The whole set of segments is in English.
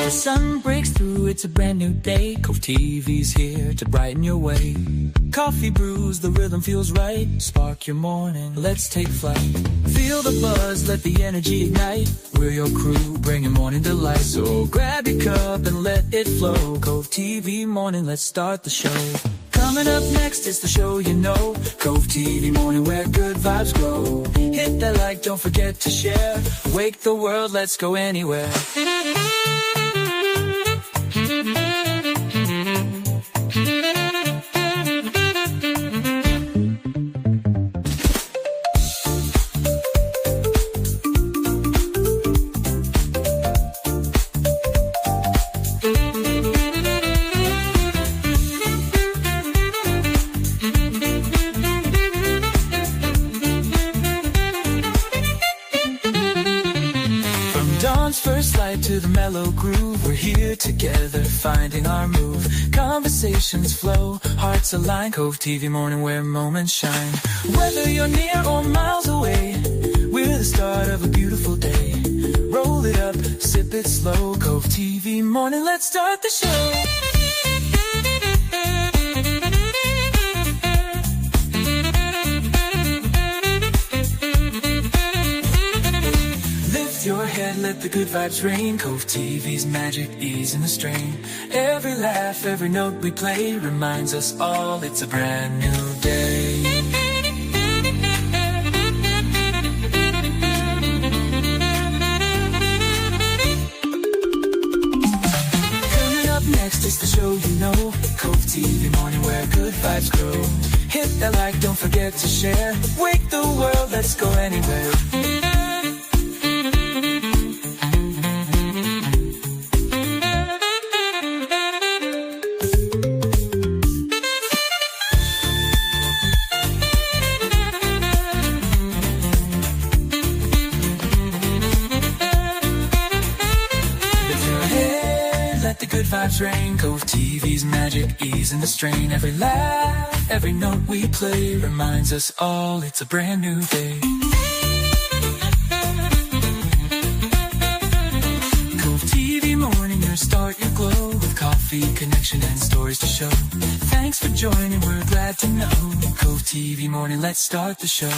The sun breaks through, it's a brand new day. Cove TV's here to brighten your way. Coffee brews, the rhythm feels right. Spark your morning, let's take flight. Feel the buzz, let the energy ignite. We're your crew, bringing morning delight. So grab your cup and let it flow. Cove TV Morning, let's start the show. Coming up next, it's the show you know. Cove TV Morning, where good vibes grow. Hit that like, don't forget to share. Wake the world, let's go anywhere. First light to the mellow groove, we're here together, finding our move. Conversations flow, hearts align. Cove TV Morning, where moments shine. Whether you're near or miles away, we're the start of a beautiful day. Roll it up, sip it slow. Cove TV Morning, let's start the show. Your head, let the good vibes rain. Cove TV's magic, ease in the strain. Every laugh, every note we play reminds us all it's a brand new day. Coming up next is the show you know. Cove TV Morning, where good vibes grow. Hit that like, don't forget to share. Wake the world, let's go anywhere. Vibes rain, Cove TV's magic, ease in the strain. Every laugh, every note we play reminds us all it's a brand new day. Cove TV Morning, your start, your glow, with coffee, connection, and stories to show. Thanks for joining, we're glad to know. Cove TV Morning, let's start the show.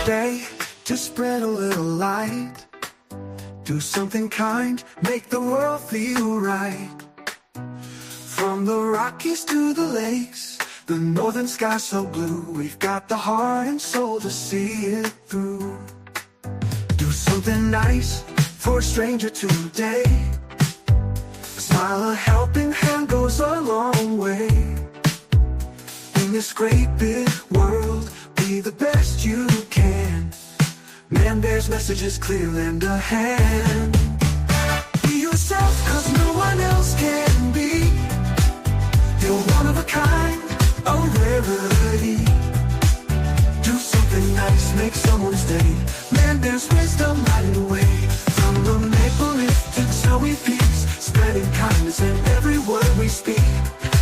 Day to spread a little light, do something kind, make the world feel right. From the Rockies to the lakes, the northern sky so blue, we've got the heart and soul to see it through. Do something nice for a stranger today. A smile, a helping hand goes a long way. In this great big world, be the best you can. Man-Bear's message is clear, lend a hand. Be yourself, cause no one else can be. You're one of a kind, a rarity. Do something nice, make someone's day. Man-Bear's wisdom lighting the way. From the maple leaf to snowy peaks, spreading kindness in every word we speak.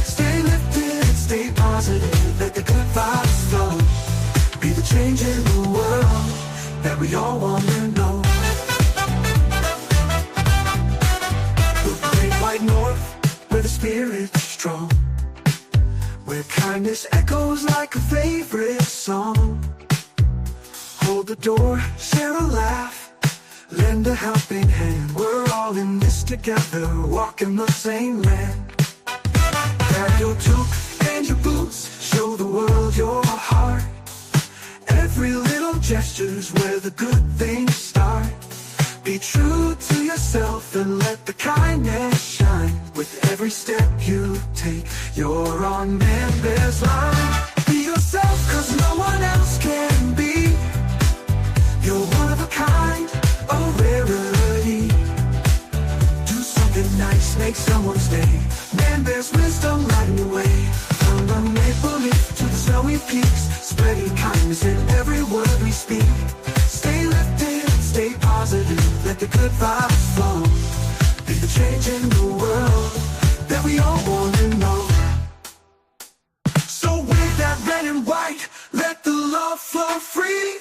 Stay lifted, stay positive, let the good vibes flow. Be the change in the world that we all want to know. The great white north, where the spirit's strong, where kindness echoes like a favorite song. Hold the door, share a laugh, lend a helping hand. We're all in this together, walking the same land. Grab your toque and your boots, show the world your heart. Every little gesture's where the good things start. Be true to yourself and let the kindness shine. With every step you take, you're on Man-Bear's line. Be yourself, cause no one else can be. You're one of a kind, be. Stay lifted, stay positive, let the good vibes flow. Be the change in the world that we all want to know. So wave that red and white, let the love flow free.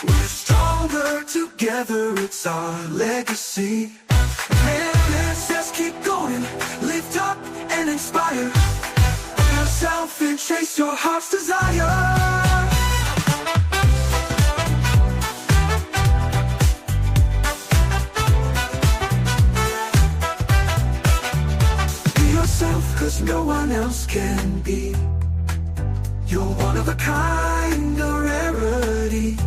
We're stronger together, it's our legacy. Man, let's just keep going, lift up and inspire. Put yourself and chase your heart's desire. Cause no one else can be. You're one of a kind, a rarity.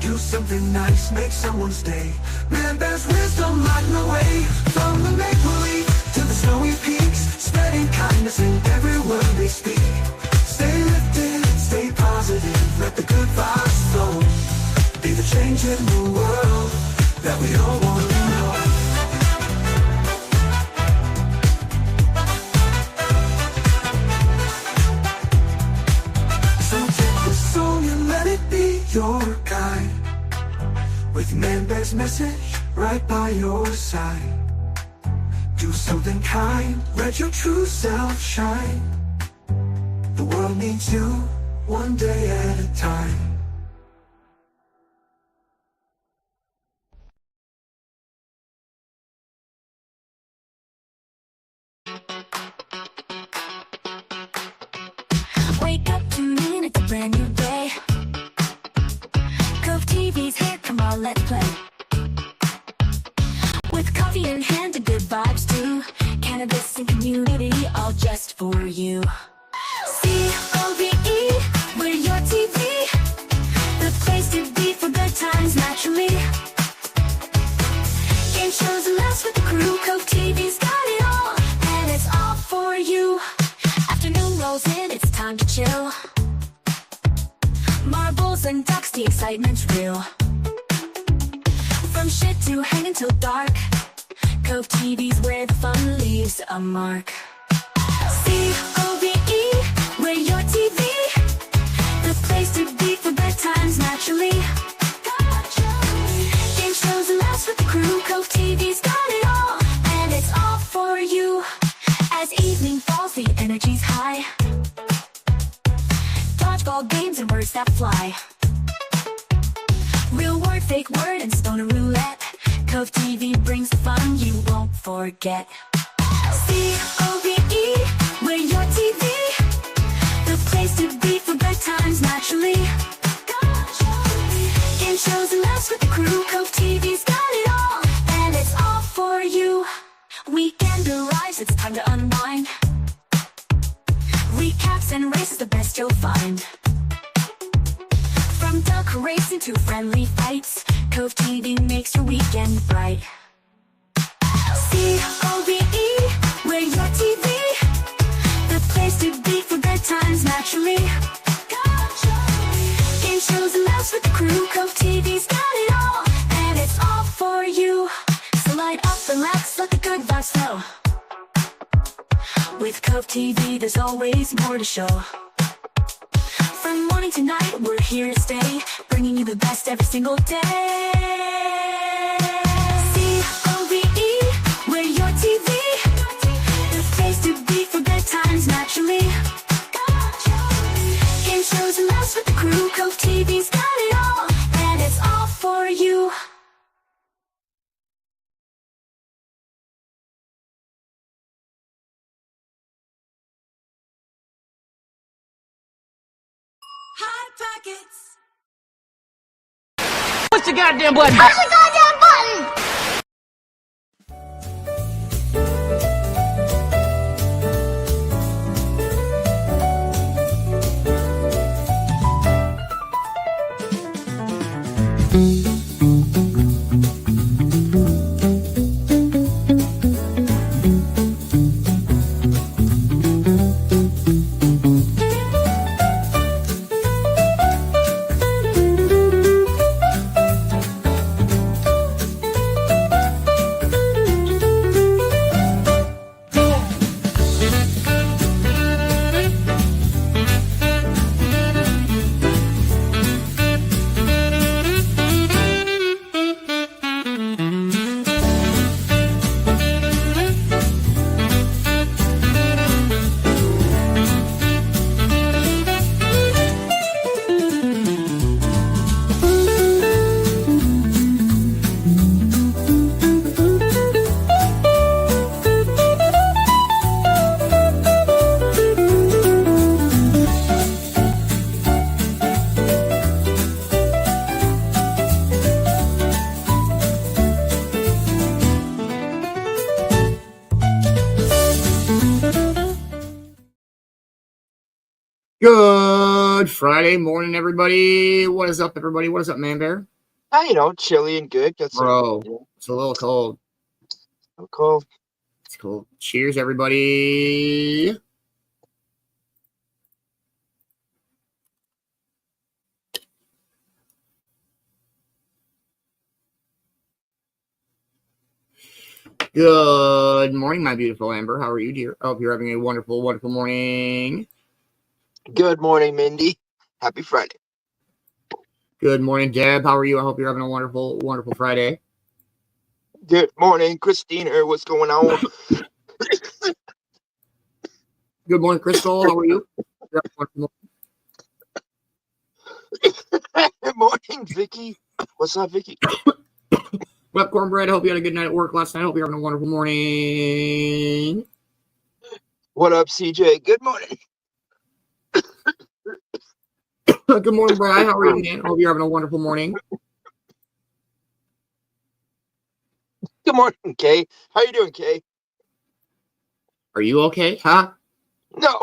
Do something nice, make someone's day. Man-Bear's wisdom lighting the way. From the make-believe to the snowy peaks, spreading kindness in every word they speak. Stay lifted, stay positive, let the good vibes flow. Be the change in the world that we all want to know. Your guide, with Man-Bear's message right by your side. Do something kind, let your true self shine. The world needs you, one day at a time. Wake up, tune in, it's a brand new day. Cove TV's here, come on, let's play. With coffee in hand and good vibes too. Cannabis and community, all just for you. COVE, we're your TV. The place to be for good times naturally. Game shows and laughs with the crew. Cove TV's got it all, and it's all for you. Afternoon rolls in, it's time to chill. Marbles and ducks, the excitement's real. From shit to hang until dark, Cove TV's where the fun leaves a mark. COVE, we're your TV. The place to be for bedtimes naturally. Game shows and laughs with the crew. Cove TV's got it all, and it's all for you. As evening falls, the energy's high. Dodgeball games and words that fly. Real word, fake word, and stoner roulette. Cove TV brings the fun you won't forget. COVE, we're your TV. The place to be for good times naturally. Game shows and laughs with the crew. Cove TV's got it all, and it's all for you. Weekend arrives, it's time to unwind. Recaps and races, the best you'll find. From duck racing to friendly fights, Cove TV makes your weekend bright. COVE, we're your TV. The place to be for good times naturally. Game shows and laughs with the crew. Cove TV's got it all, and it's all for you. So light up, relax, let the good vibes flow. With Cove TV, there's always more to show. From morning to night, we're here to stay, bringing you the best every single day. COVE, we're your TV. The place to be for good times naturally. Game shows and laughs with the crew. Cove TV's got it all, and it's all for you. Hot Pockets. Push the goddamn button. Push the goddamn button. Good Friday morning, everybody. What is up, everybody? What is up, Man-Bear? Chilly and good. Bro, it's a little cold. I'm cold. It's cold. Cheers, everybody. Good morning, my beautiful Amber. How are you, dear? I hope you're having a wonderful, wonderful morning. Good morning, Mindy. Happy Friday. Good morning, Deb. How are you? I hope you're having a wonderful, wonderful Friday. Good morning, Christina. What's going on? Good morning, Crystal. How are you? Good morning, Vicki. What's up, Vicki? What up, Cornbread? I hope you had a good night at work last night. I hope you're having a wonderful morning. What up, CJ? Good morning. Good morning, Brad. How are you, man? I hope you're having a wonderful morning. Good morning, Kay. How you doing, Kay? Are you okay? Huh? No.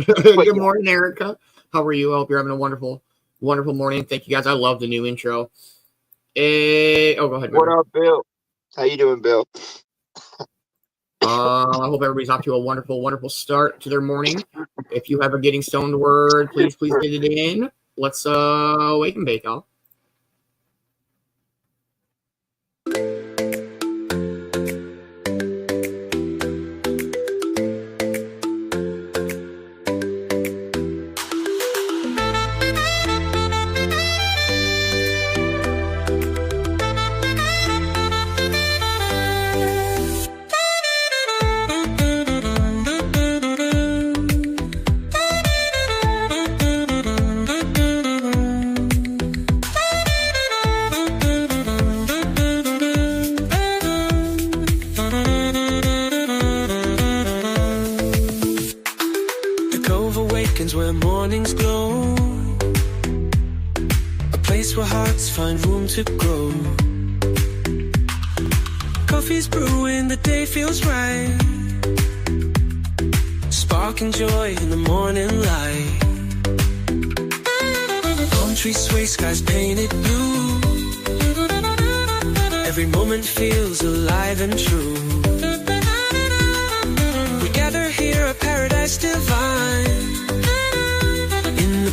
Good morning, Erica. How are you? I hope you're having a wonderful, wonderful morning. Thank you, guys. I love the new intro. Go ahead. What up, Bill? How you doing, Bill? I hope everybody's off to a wonderful, wonderful start to their morning. If you have a getting stoned word, please get it in. Let's wake and bake, y'all. Where mornings glow, a place where hearts find room to grow. Coffee's brewing, the day feels right, sparking joy in the morning light. Palm trees sway, skies painted blue, every moment feels alive and true. We gather here, a paradise divine,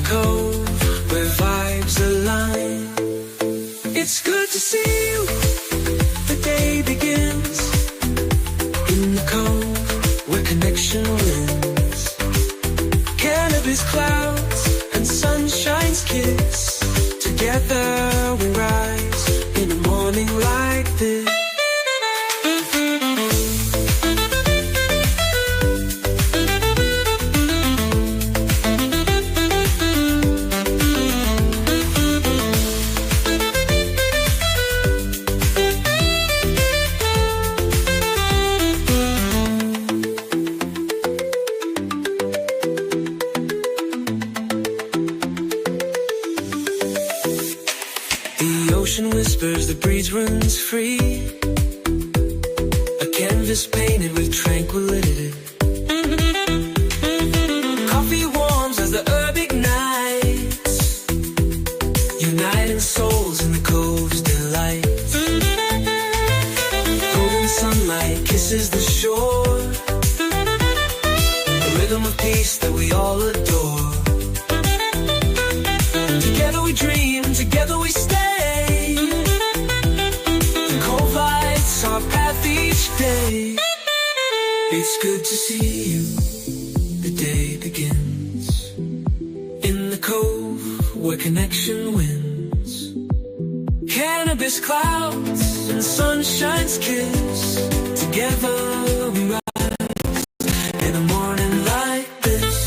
Cove, where vibes align. It's good to see you, the day begins. In the Cove, where connection wins. Cannabis clouds and sunshine's kiss. Together we rise in a morning like this. Whispers, the breeze runs free, a canvas painted with tranquility. Coffee warms as the herb ignites, uniting souls in the Cove's delight. Golden sunlight kisses the shore, a rhythm of peace that we all adore. Together we dream, together we stay. Our path each day. It's good to see you, the day begins. In the Cove, where connection wins. Cannabis clouds and sunshine's kiss. Together we rise in a morning like this.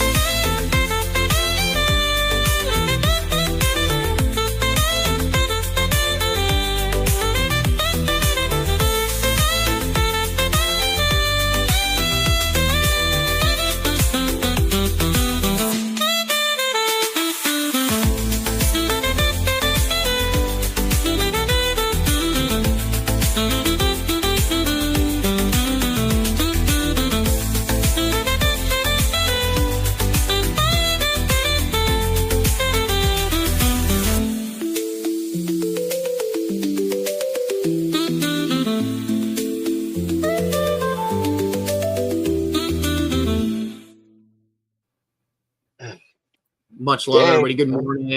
Much love, everybody. Good morning,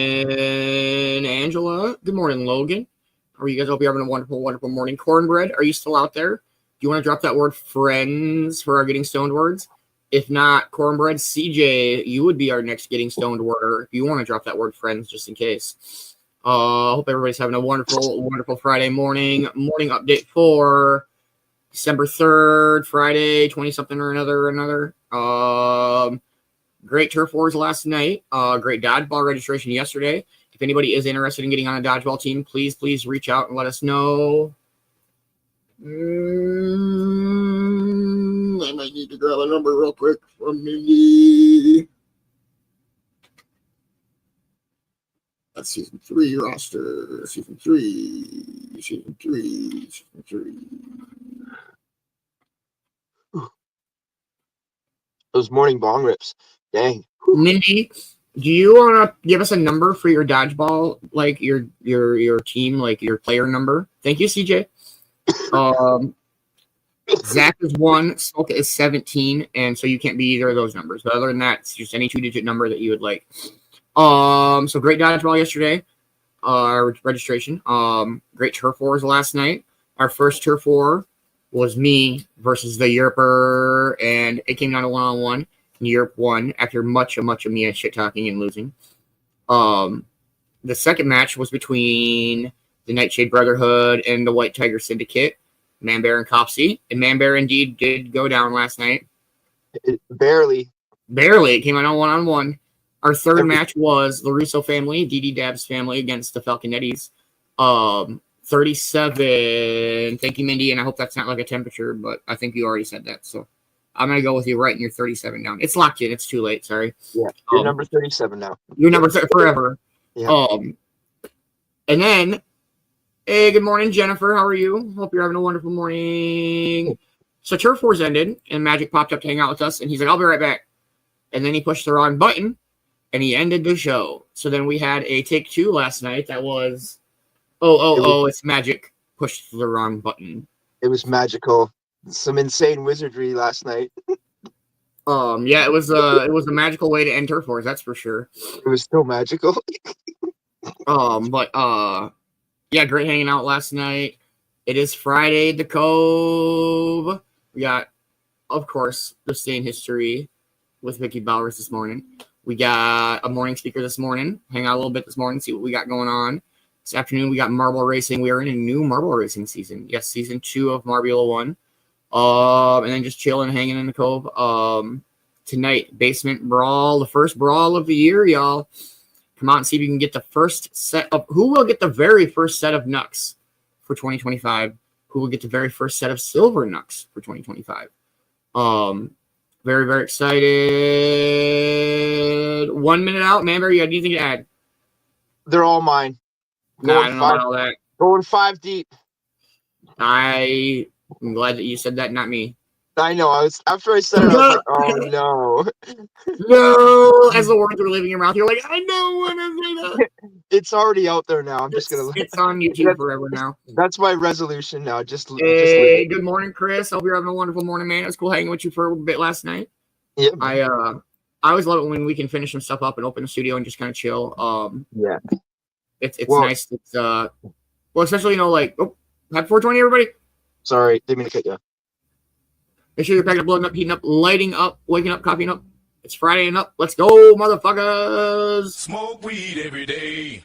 Angela. Good morning, Logan. How are you guys? Hope you're having a wonderful, wonderful morning. Cornbread, are you still out there? Do you want to drop that word friends for our Getting Stoned words? If not, Cornbread, CJ, you would be our next Getting Stoned worder if you want to drop that word friends just in case. Hope everybody's having a wonderful, wonderful Friday morning. Morning update for December 3rd, Friday, 20-something or another. Great turf wars last night. Great dodgeball registration yesterday. If anybody is interested in getting on a dodgeball team, please reach out and let us know. I might need to grab a number real quick from Mindy. That's season 3 roster. Season 3. Those morning bong rips. Dang. Mindy, do you want to give us a number for your dodgeball, like your team, like your player number? Thank you, CJ. Zach is 1, Sulka is 17, and so you can't be either of those numbers. But other than that, it's just any 2-digit number that you would like. So great dodgeball yesterday. Registration. Great turf wars last night. Our first turf war was me versus the Europer, and it came down to 1-on-1. Europe won after much of me shit talking and losing. The second match was between the Nightshade Brotherhood and the White Tiger Syndicate, Man-Bear and Copsy. And Man-Bear indeed did go down last night. Barely. It came out on 1-on-1. Our third match was the Russo family, Dee Dee Dab's family against the Falconettis. 37. Thank you, Mindy, and I hope that's not like a temperature, but I think you already said that, so I'm going to go with you right in your 37 down. It's locked in. It's too late. Sorry. Yeah. You're number 37 now. You're number forever. Yeah. And then, hey, good morning, Jennifer. How are you? Hope you're having a wonderful morning. So Turf Wars ended, and Magic popped up to hang out with us, and he's like, I'll be right back. And then he pushed the wrong button, and he ended the show. So then we had a take 2 last night that was, it's Magic pushed the wrong button. It was magical. Some insane wizardry last night. Yeah, it was a magical way to end Turf Wars, that's for sure. It was still magical. Yeah, great hanging out last night. It is Friday at the Cove. We got, of course, this day in history with Vicki Bowers this morning. We got a morning speaker this morning. Hang out a little bit this morning, see what we got going on. This afternoon, we got marble racing. We are in a new marble racing season. Yes, season 2 of Marbula 1. And then just chilling, hanging in the Cove. Tonight, Basement Brawl, the first brawl of the year, y'all. Come out and see if you can get the first set of, who will get the very first set of Nux for 2025? Who will get the very first set of Silver Nux for 2025? Very, very excited. 1 minute out, Man-Bear, you got anything to add? They're all mine. I don't know about all that. Going 5 deep. I'm glad that you said that, not me. I know. After I said it, I was like, oh no. No, as the words were leaving your mouth, you're like, I don't want to say that. It's already out there now. It's on YouTube forever now. That's my resolution now. Hey, good morning, Chris. Hope you're having a wonderful morning, man. It was cool hanging with you for a bit last night. Yeah. I always love it when we can finish some stuff up and open the studio and just kind of chill. Yeah. It's nice. It's especially happy 420, everybody. Sorry, didn't mean to cut you. Make sure you're packing up, loading up, heating up, lighting up, waking up, copying up. It's Friday and up. Let's go, motherfuckers. Smoke weed every day.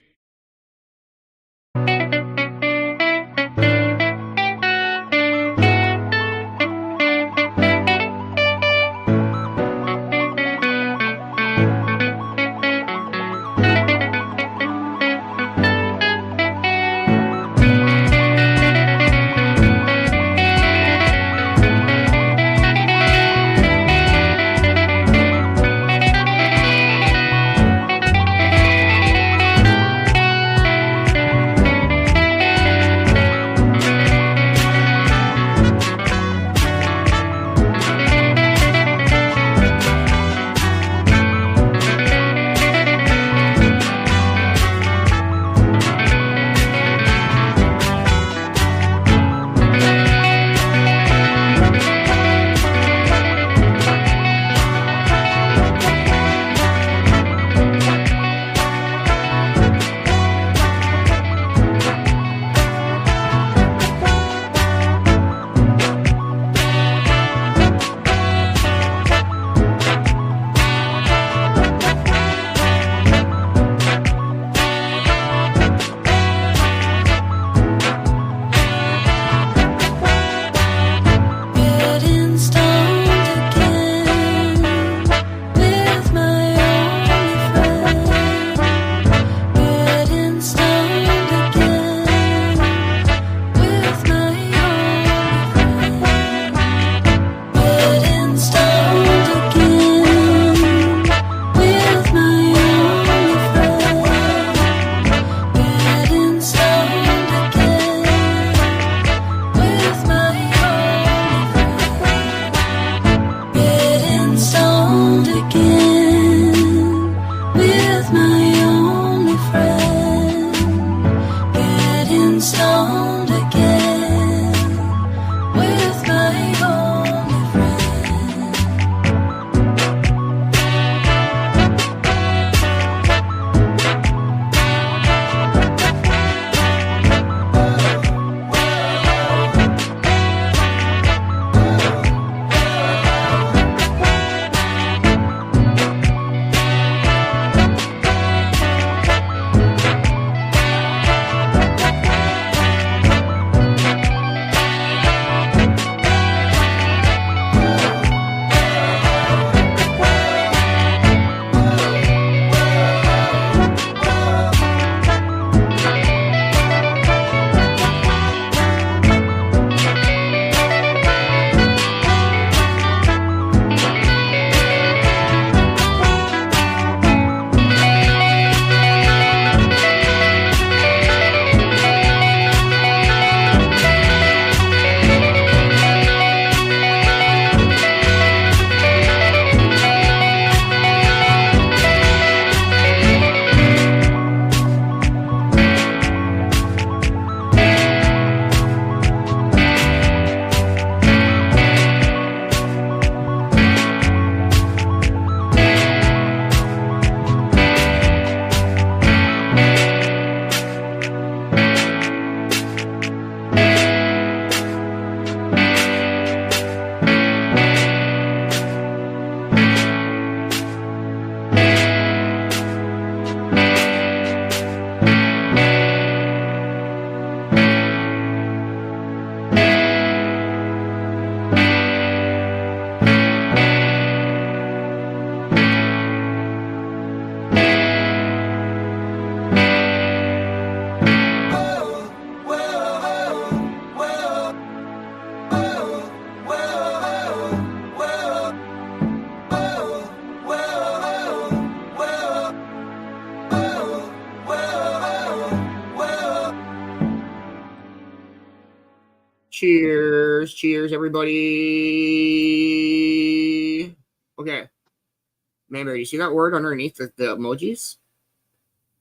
Cheers. Cheers, everybody. Okay. Man-Bear, you see that word underneath the emojis?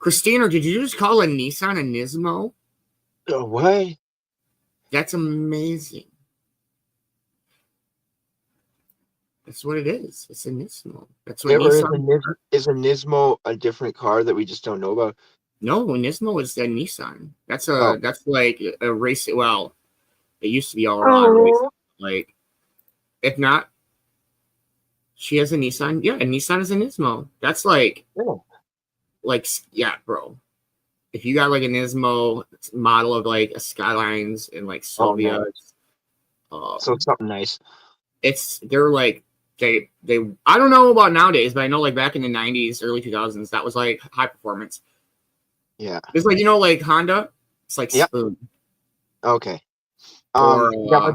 Christina, did you just call a Nissan a Nismo? No way. That's amazing. That's what it is. It's a Nismo. That's what Nissan Is a Nismo a different car that we just don't know about? No, Nismo is a Nissan. That's like a race. Well, it used to be all around race. Like, if not, she has a Nissan. Yeah, a Nissan is a Nismo. That's like, yeah, bro. If you got like a Nismo model of like a Skylines and like Sylvia, so it's something nice. They're like they I don't know about nowadays, but I know like back in the 90s, early 2000s, that was like high performance. Yeah, it's like, you know, like Honda. It's like Spoon. Okay. Or, yeah,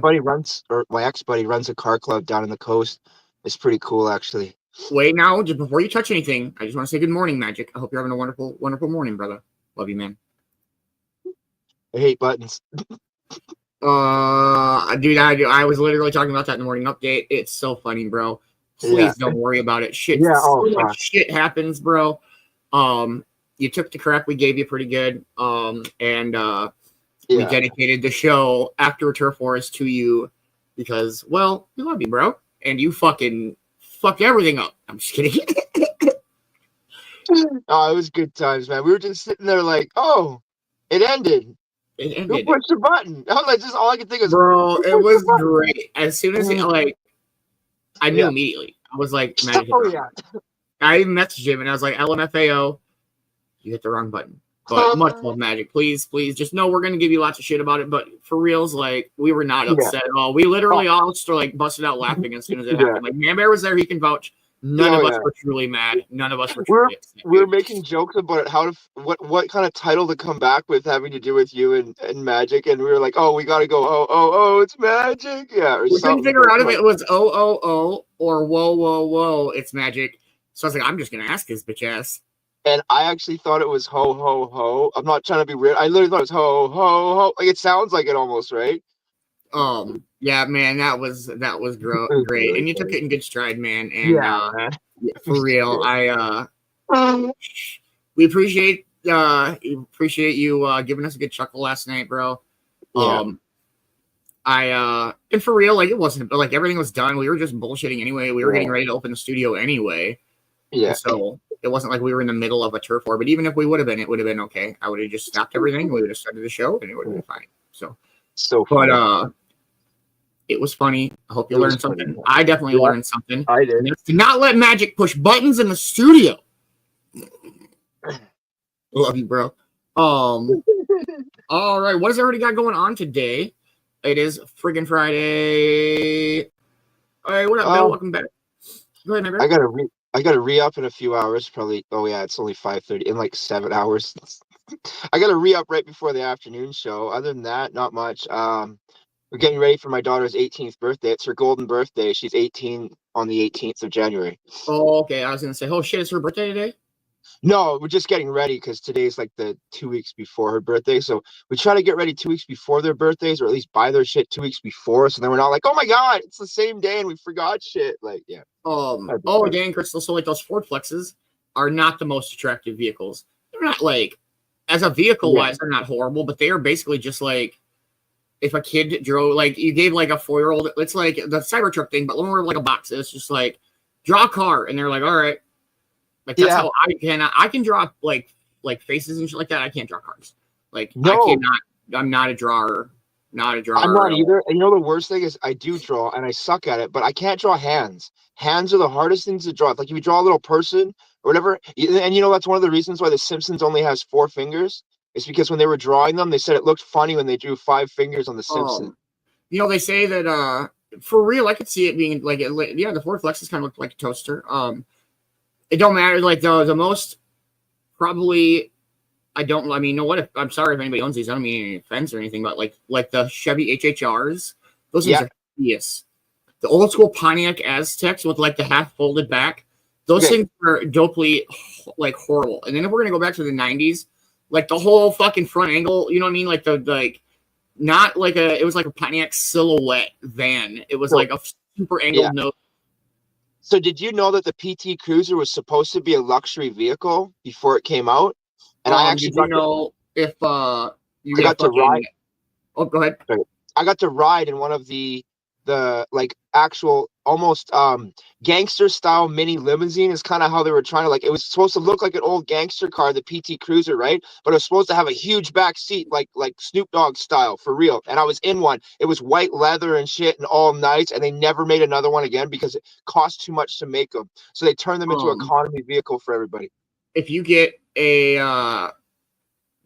my ex-buddy runs a car club down in the coast. It's pretty cool, actually. Wait, now, just before you touch anything, I just want to say good morning, Magic. I hope you're having a wonderful, wonderful morning, brother. Love you, man. I hate buttons. Dude, I was literally talking about that in the morning update. It's so funny, bro. Please don't worry about it. Shit, so much shit happens, bro. You took the crap we gave you pretty good. We dedicated the show After a Turf Wars to you because, well, we love you, bro. And you fucking fucked everything up. I'm just kidding. Oh, it was good times, man. We were just sitting there like, oh, it ended. Who pushed the button? I was like, just all I could think of. Bro, it was great. As soon as I knew immediately. I was like, Magic. I messaged him and I was like, LMFAO, you hit the wrong button. But much love, Magic. Please, just know we're gonna give you lots of shit about it. But for reals, like, we were not upset at all. We literally all like busted out laughing as soon as it happened. Like, Man-Bear was there; he can vouch. None of us were truly mad. None of us were truly upset. We were making jokes about it, what kind of title to come back with having to do with you and Magic, and we were like, oh, we gotta go. Oh, it's Magic, yeah. Or we couldn't figure out if it was oh or whoa, it's Magic. So I was like, I'm just gonna ask his bitch ass. And I actually thought it was ho, ho, ho. I'm not trying to be weird. I literally thought it was ho, ho, ho. Like, it sounds like it almost, right? Yeah, man, that was great. And you took it in good stride, man. And man. For real, we appreciate you giving us a good chuckle last night, bro. And for real, like, it wasn't, but like, everything was done. We were just bullshitting anyway. We were getting ready to open the studio anyway. Yeah. So it wasn't like we were in the middle of a turf war, but even if we would have been, it would have been okay. I would have just stopped everything. We would have started the show and it would have been fine. But it was funny. I hope you learned something. I definitely learned something. I did. Do not let Magic push buttons in the studio. Love you, bro. All right. What has everybody got going on today? It is friggin' Friday. All right. What up, Bill? Welcome back. Go ahead, man. I gotta re-up in a few hours, probably. Oh yeah, it's only 5:30 in like 7 hours. I gotta re-up right before the afternoon show. Other than that, not much. We're getting ready for my daughter's 18th birthday. It's her golden birthday. She's 18 on the 18th of January. Oh, okay. I was gonna say, oh shit, it's her birthday today? No, we're just getting ready because today's like the 2 weeks before her birthday. So we try to get ready 2 weeks before their birthdays, or at least buy their shit 2 weeks before. So then we're not like, oh my God, it's the same day and we forgot shit. Like, yeah. Dan Crystal. So like those Ford Flexes are not the most attractive vehicles. They're not like, as a vehicle wise, they're not horrible, but they are basically just like, if a kid drove, like, you gave like a 4-year-old, it's like the Cybertruck thing, but more like a box. It's just like, draw a car, and they're like, all right. Like, that's how I can draw like faces and shit like that. I can't draw cars. Like, I cannot. I'm not a drawer. I'm not either. And you know, the worst thing is I do draw and I suck at it, but I can't draw hands. Hands are the hardest things to draw. Like, if you draw a little person or whatever, and you know, that's one of the reasons why The Simpsons only has 4 fingers. It's because when they were drawing them, they said it looked funny when they drew 5 fingers on The Simpsons. You know, they say that for real, I could see it being like, the Ford Flexes kind of look like a toaster. It don't matter. Like, the most probably, I'm sorry if anybody owns these. I don't mean any offense or anything, but like the Chevy HHRs, those things are hideous. The old school Pontiac Aztecs with like the half folded back, those things are dopely like horrible. And then if we're gonna go back to the 90s, like the whole fucking front angle, you know what I mean? Like not like it was like a Pontiac Silhouette van. It was like a super angled nose. So did you know that the PT Cruiser was supposed to be a luxury vehicle before it came out? And I actually did you know if you got to ride? Oh, go ahead. Sorry. I got to ride in one of the like actual almost gangster style mini limousine is kind of how they were trying to, like, it was supposed to look like an old gangster car, the PT Cruiser, right? But it was supposed to have a huge back seat like Snoop Dogg style, for real. And I was in one. It was white leather and shit and all nice, and they never made another one again because it cost too much to make them. So they turned them into an economy vehicle for everybody. If you get a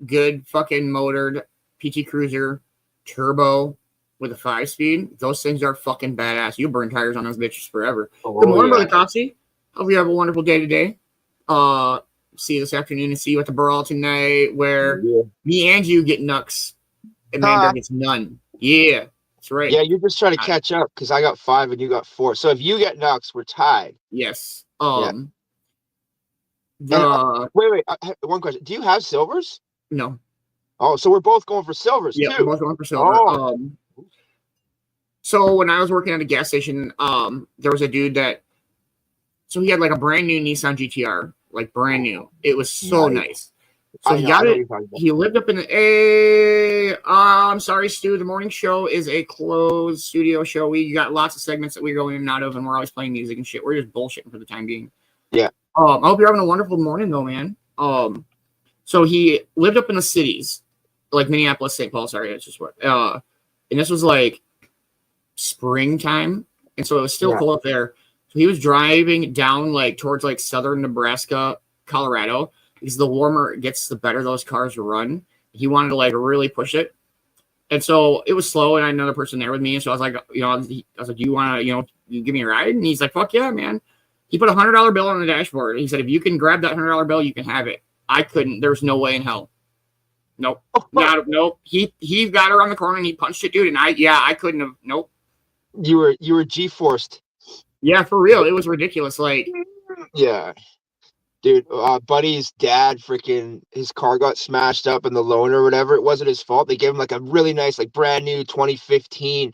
good fucking motored PT Cruiser turbo with a 5-speed, those things are fucking badass. You burn tires on those bitches forever. Good morning, Brother Coxie. Hope you have a wonderful day today. See you this afternoon and see you at the Brawl tonight, where me and you get nucks and Man-Bear gets none. Yeah, that's right. Yeah, you're just trying to catch up because I got 5 and you got 4. So if you get nucks, we're tied. Yes. Wait. One question. Do you have silvers? No. Oh, so we're both going for silvers too. Yeah, we're both going for silver. Oh. So when I was working at a gas station, there was a dude so he had like a brand new Nissan GTR, like brand new. It was so nice. So he got it. He lived up in I'm sorry, Stu. The morning show is a closed studio show. We got lots of segments that we go in and out of, and we're always playing music and shit. We're just bullshitting for the time being. Yeah. I hope you're having a wonderful morning though, man. So he lived up in the cities, like Minneapolis, St. Paul. Sorry, that's just what. And this was like springtime, and so it was still cold up there. So he was driving down like towards like southern Nebraska, Colorado, because the warmer it gets, the better those cars run. He wanted to like really push it, and so it was slow. And I had another person there with me, and so I was like, I was like, do you want to, you give me a ride? And he's like, fuck yeah, man. He put $100 bill on the dashboard. He said, if you can grab that $100 bill, you can have it. I couldn't. There was no way in hell. Nope. Nope. He got around the corner and he punched it, dude. And I couldn't have. Nope. You were G-forced. Yeah, for real. It was ridiculous. Like, yeah. Dude, Buddy's dad, freaking, his car got smashed up in the loan or whatever. It wasn't his fault. They gave him like a really nice, like brand new 2015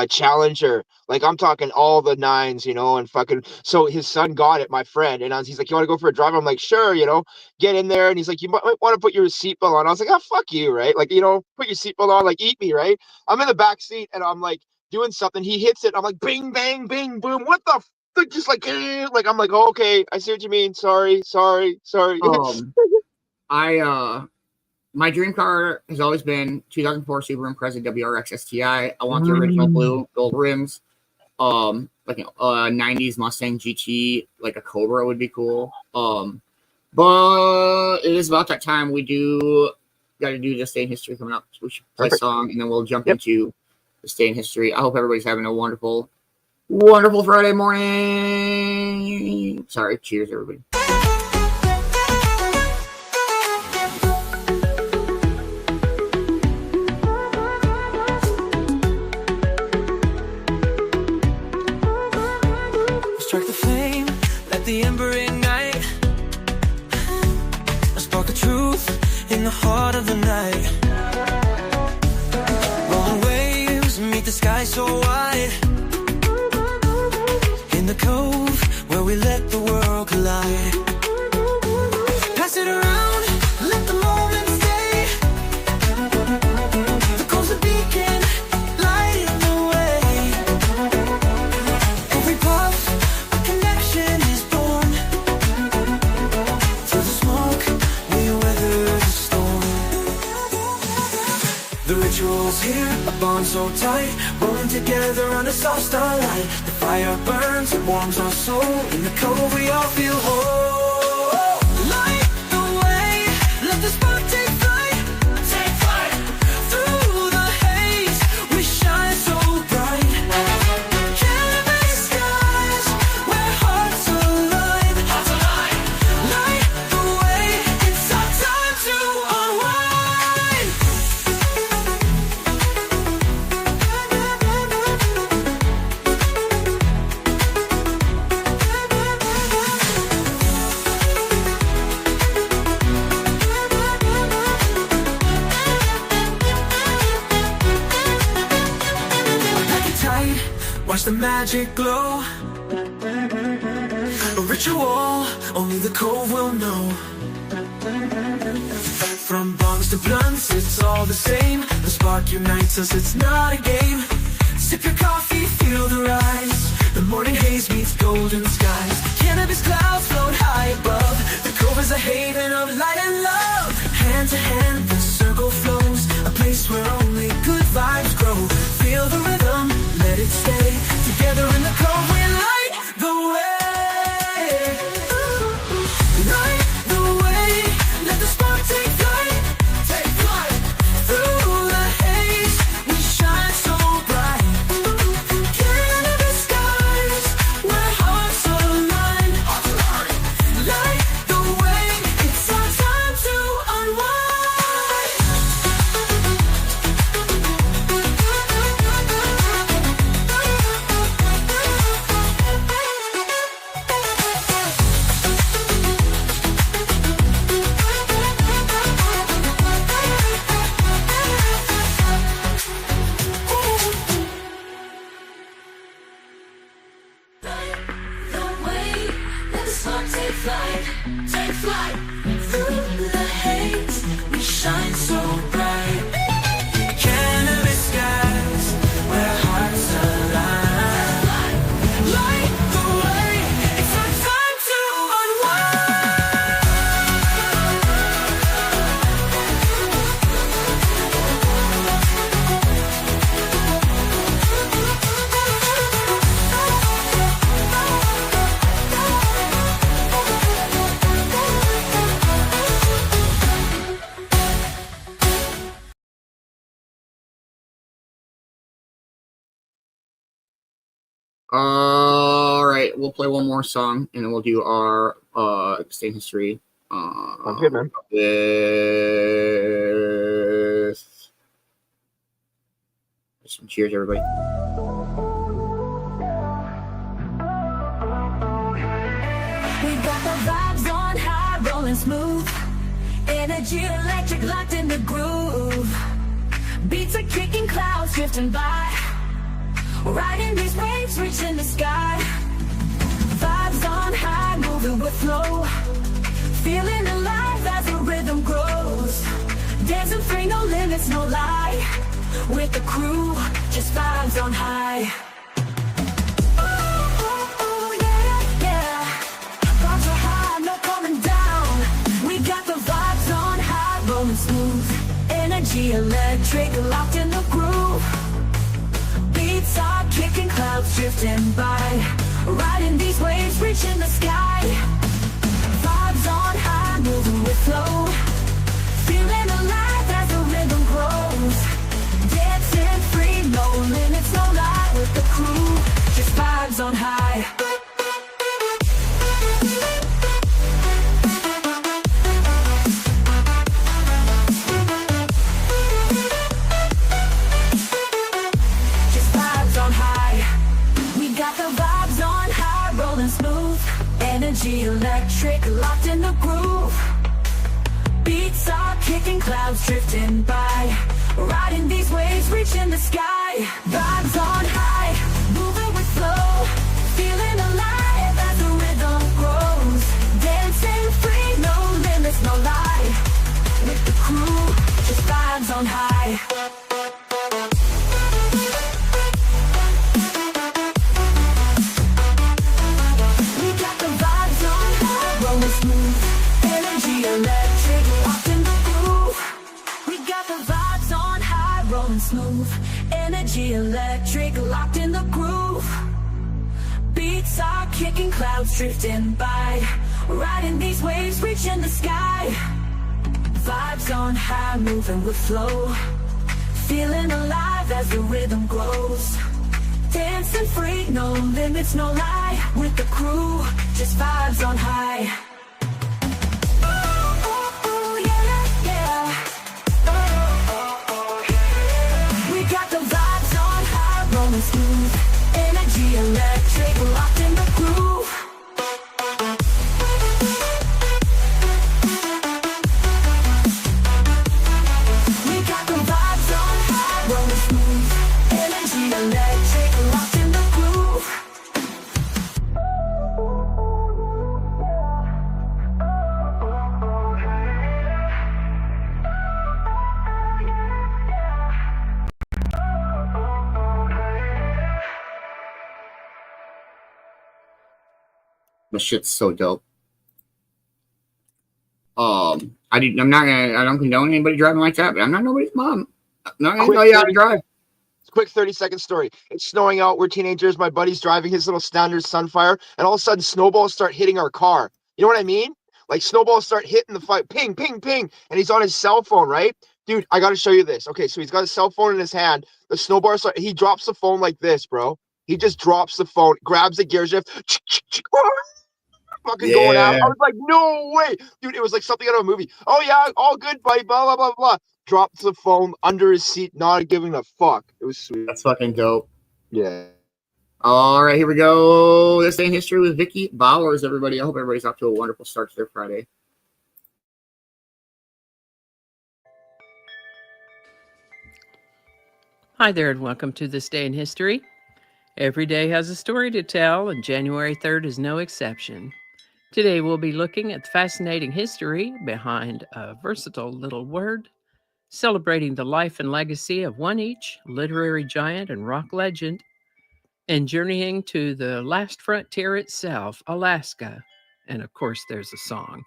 Challenger. Like I'm talking all the 9s, and fucking. So his son got it, my friend, and he's like, "You want to go for a drive?" I'm like, "Sure," get in there. And he's like, "You might want to put your seatbelt on." I was like, "Oh, fuck you, right?" Like, put your seatbelt on, like eat me, right? I'm in the back seat and I'm like doing something. He hits it. I'm like, bing, bang, bing, boom. What the? Just like I'm like, oh, okay, I see what you mean. Sorry. My dream car has always been 2004 Subaru Impreza WRX STI. I want the original blue gold rims. Like a 90s Mustang GT, like a Cobra would be cool. But it is about that time. We got to do This Day in History coming up. So we should play a song and then we'll jump into This Day in History. I hope everybody's having a wonderful Friday morning. Sorry, cheers, everybody. Strike the flame, let the ember ignite. A spark of truth in the heart of the night. Rolling waves meet the sky so wide. In the cove where we let the world collide. Pass it around, let the moment stay. The cove's a beacon, lighting the way. Every puff, a connection is born. Through the smoke, we weather the storm. The ritual's here, a bond so tight. Rolling together under soft starlight. The fire burns, it warms our soul. In the cold, we all feel whole. Light the way, let the spark take flight. Take flight. Through the haze, we shine so bright. Canvas skies, where hearts align. Hearts align. Light the way, it's our time to unwind. watch the magic glow. A ritual only the Cove will know. From bongs to blunts, it's all the same. The spark unites us, it's not a game. Sip your coffee, feel the rise. The morning haze meets golden skies. Cannabis clouds float high above. The Cove is a haven of light and love. Hand to hand, the circle flows. A place where only good vibes grow. Feel the rhythm, let it stay. Together in the Cove, we light the way. Light the way. Let the spark take flight. Take flight. Through the haze, we shine so bright. Cannabis skies, where hearts align. Light the way. It's our time to unwind. The way, let the spark take flight, take flight. Through the haze, we shine so bright. Cannabis skies, where hearts align. Light the way, it's our time to All right, we'll play one more song and then we'll do our stay in history. Sounds good, man. With some cheers, everybody. We got the vibes on high, rolling smooth. Energy electric locked in the groove. Beats are kicking, clouds drifting by. Riding these waves, reaching the sky. Vibes on high, moving with flow. Feeling alive as the rhythm grows. Dancing free, no limits, no lie. With the crew, just vibes on high. Oh, yeah, yeah. Vibes are high, no coming down. We got the vibes on high, rolling smooth. Energy electric, locked in the groove. Beats are kicking, clouds drifting by. Riding these waves, reaching the sky. Vibes on high, moving with flow. Feeling alive as the rhythm grows. Dancing free, no limits, no lie. With the crew, just vibes on high. Just vibes on high. We got the vibes on high, rolling smooth. Energy electric, locked in the groove. Beats are kicking, clouds drifting by. Riding these waves, reaching the sky. Vibes on high, moving with flow. Feeling alive as the rhythm grows. Dancing free, no limits, no lie. With the crew, just vibes on high. We got the vibes on high, rolling smooth. Energy electric, locked in the groove. We got the vibes on high, rolling smooth. Energy electric, locked in the groove. Beats are kicking, clouds drifting by. Riding these waves, reaching the sky. Vibes on high, moving with flow. Feeling alive as the rhythm grows. Dancing free, no limits, no lie. With the crew, just vibes on high. Oh, yeah, yeah. We got the vibes on high, rolling smooth. Energy electric, locked in the groove. We got the vibes on high, rolling smooth. Energy electric, locked in the groove. The shit's so dope. I don't condone anybody driving like that, but I'm not nobody's mom. I'm not gonna tell you how to drive. Quick 30-second story. It's snowing out. We're teenagers. My buddy's driving his little standard Sunfire, and all of a sudden snowballs start hitting our car. You know what I mean? Like snowballs start hitting the fight. Ping, ping, ping. And he's on his cell phone, right? Dude, I got to show you this. Okay, so he's got his cell phone in his hand. The snowball start. He drops the phone like this, bro. He just drops the phone, grabs the gear shift, fucking going out. I was like, no way. Dude, it was like something out of a movie. Oh, yeah, all good, buddy, blah, blah, blah, blah. Drops the phone under his seat, not giving a fuck. It was sweet. That's fucking dope. Yeah. All right, here we go. This day in history with Vicki Bowers, everybody. I hope everybody's off to a wonderful start to their Friday. Hi there, and welcome to This Day in History. Every day has a story to tell, and January 3rd is no exception. Today we'll be looking at the fascinating history behind a versatile little word, celebrating the life and legacy of one each literary giant and rock legend, and journeying to the last frontier itself, Alaska. And of course, there's a song.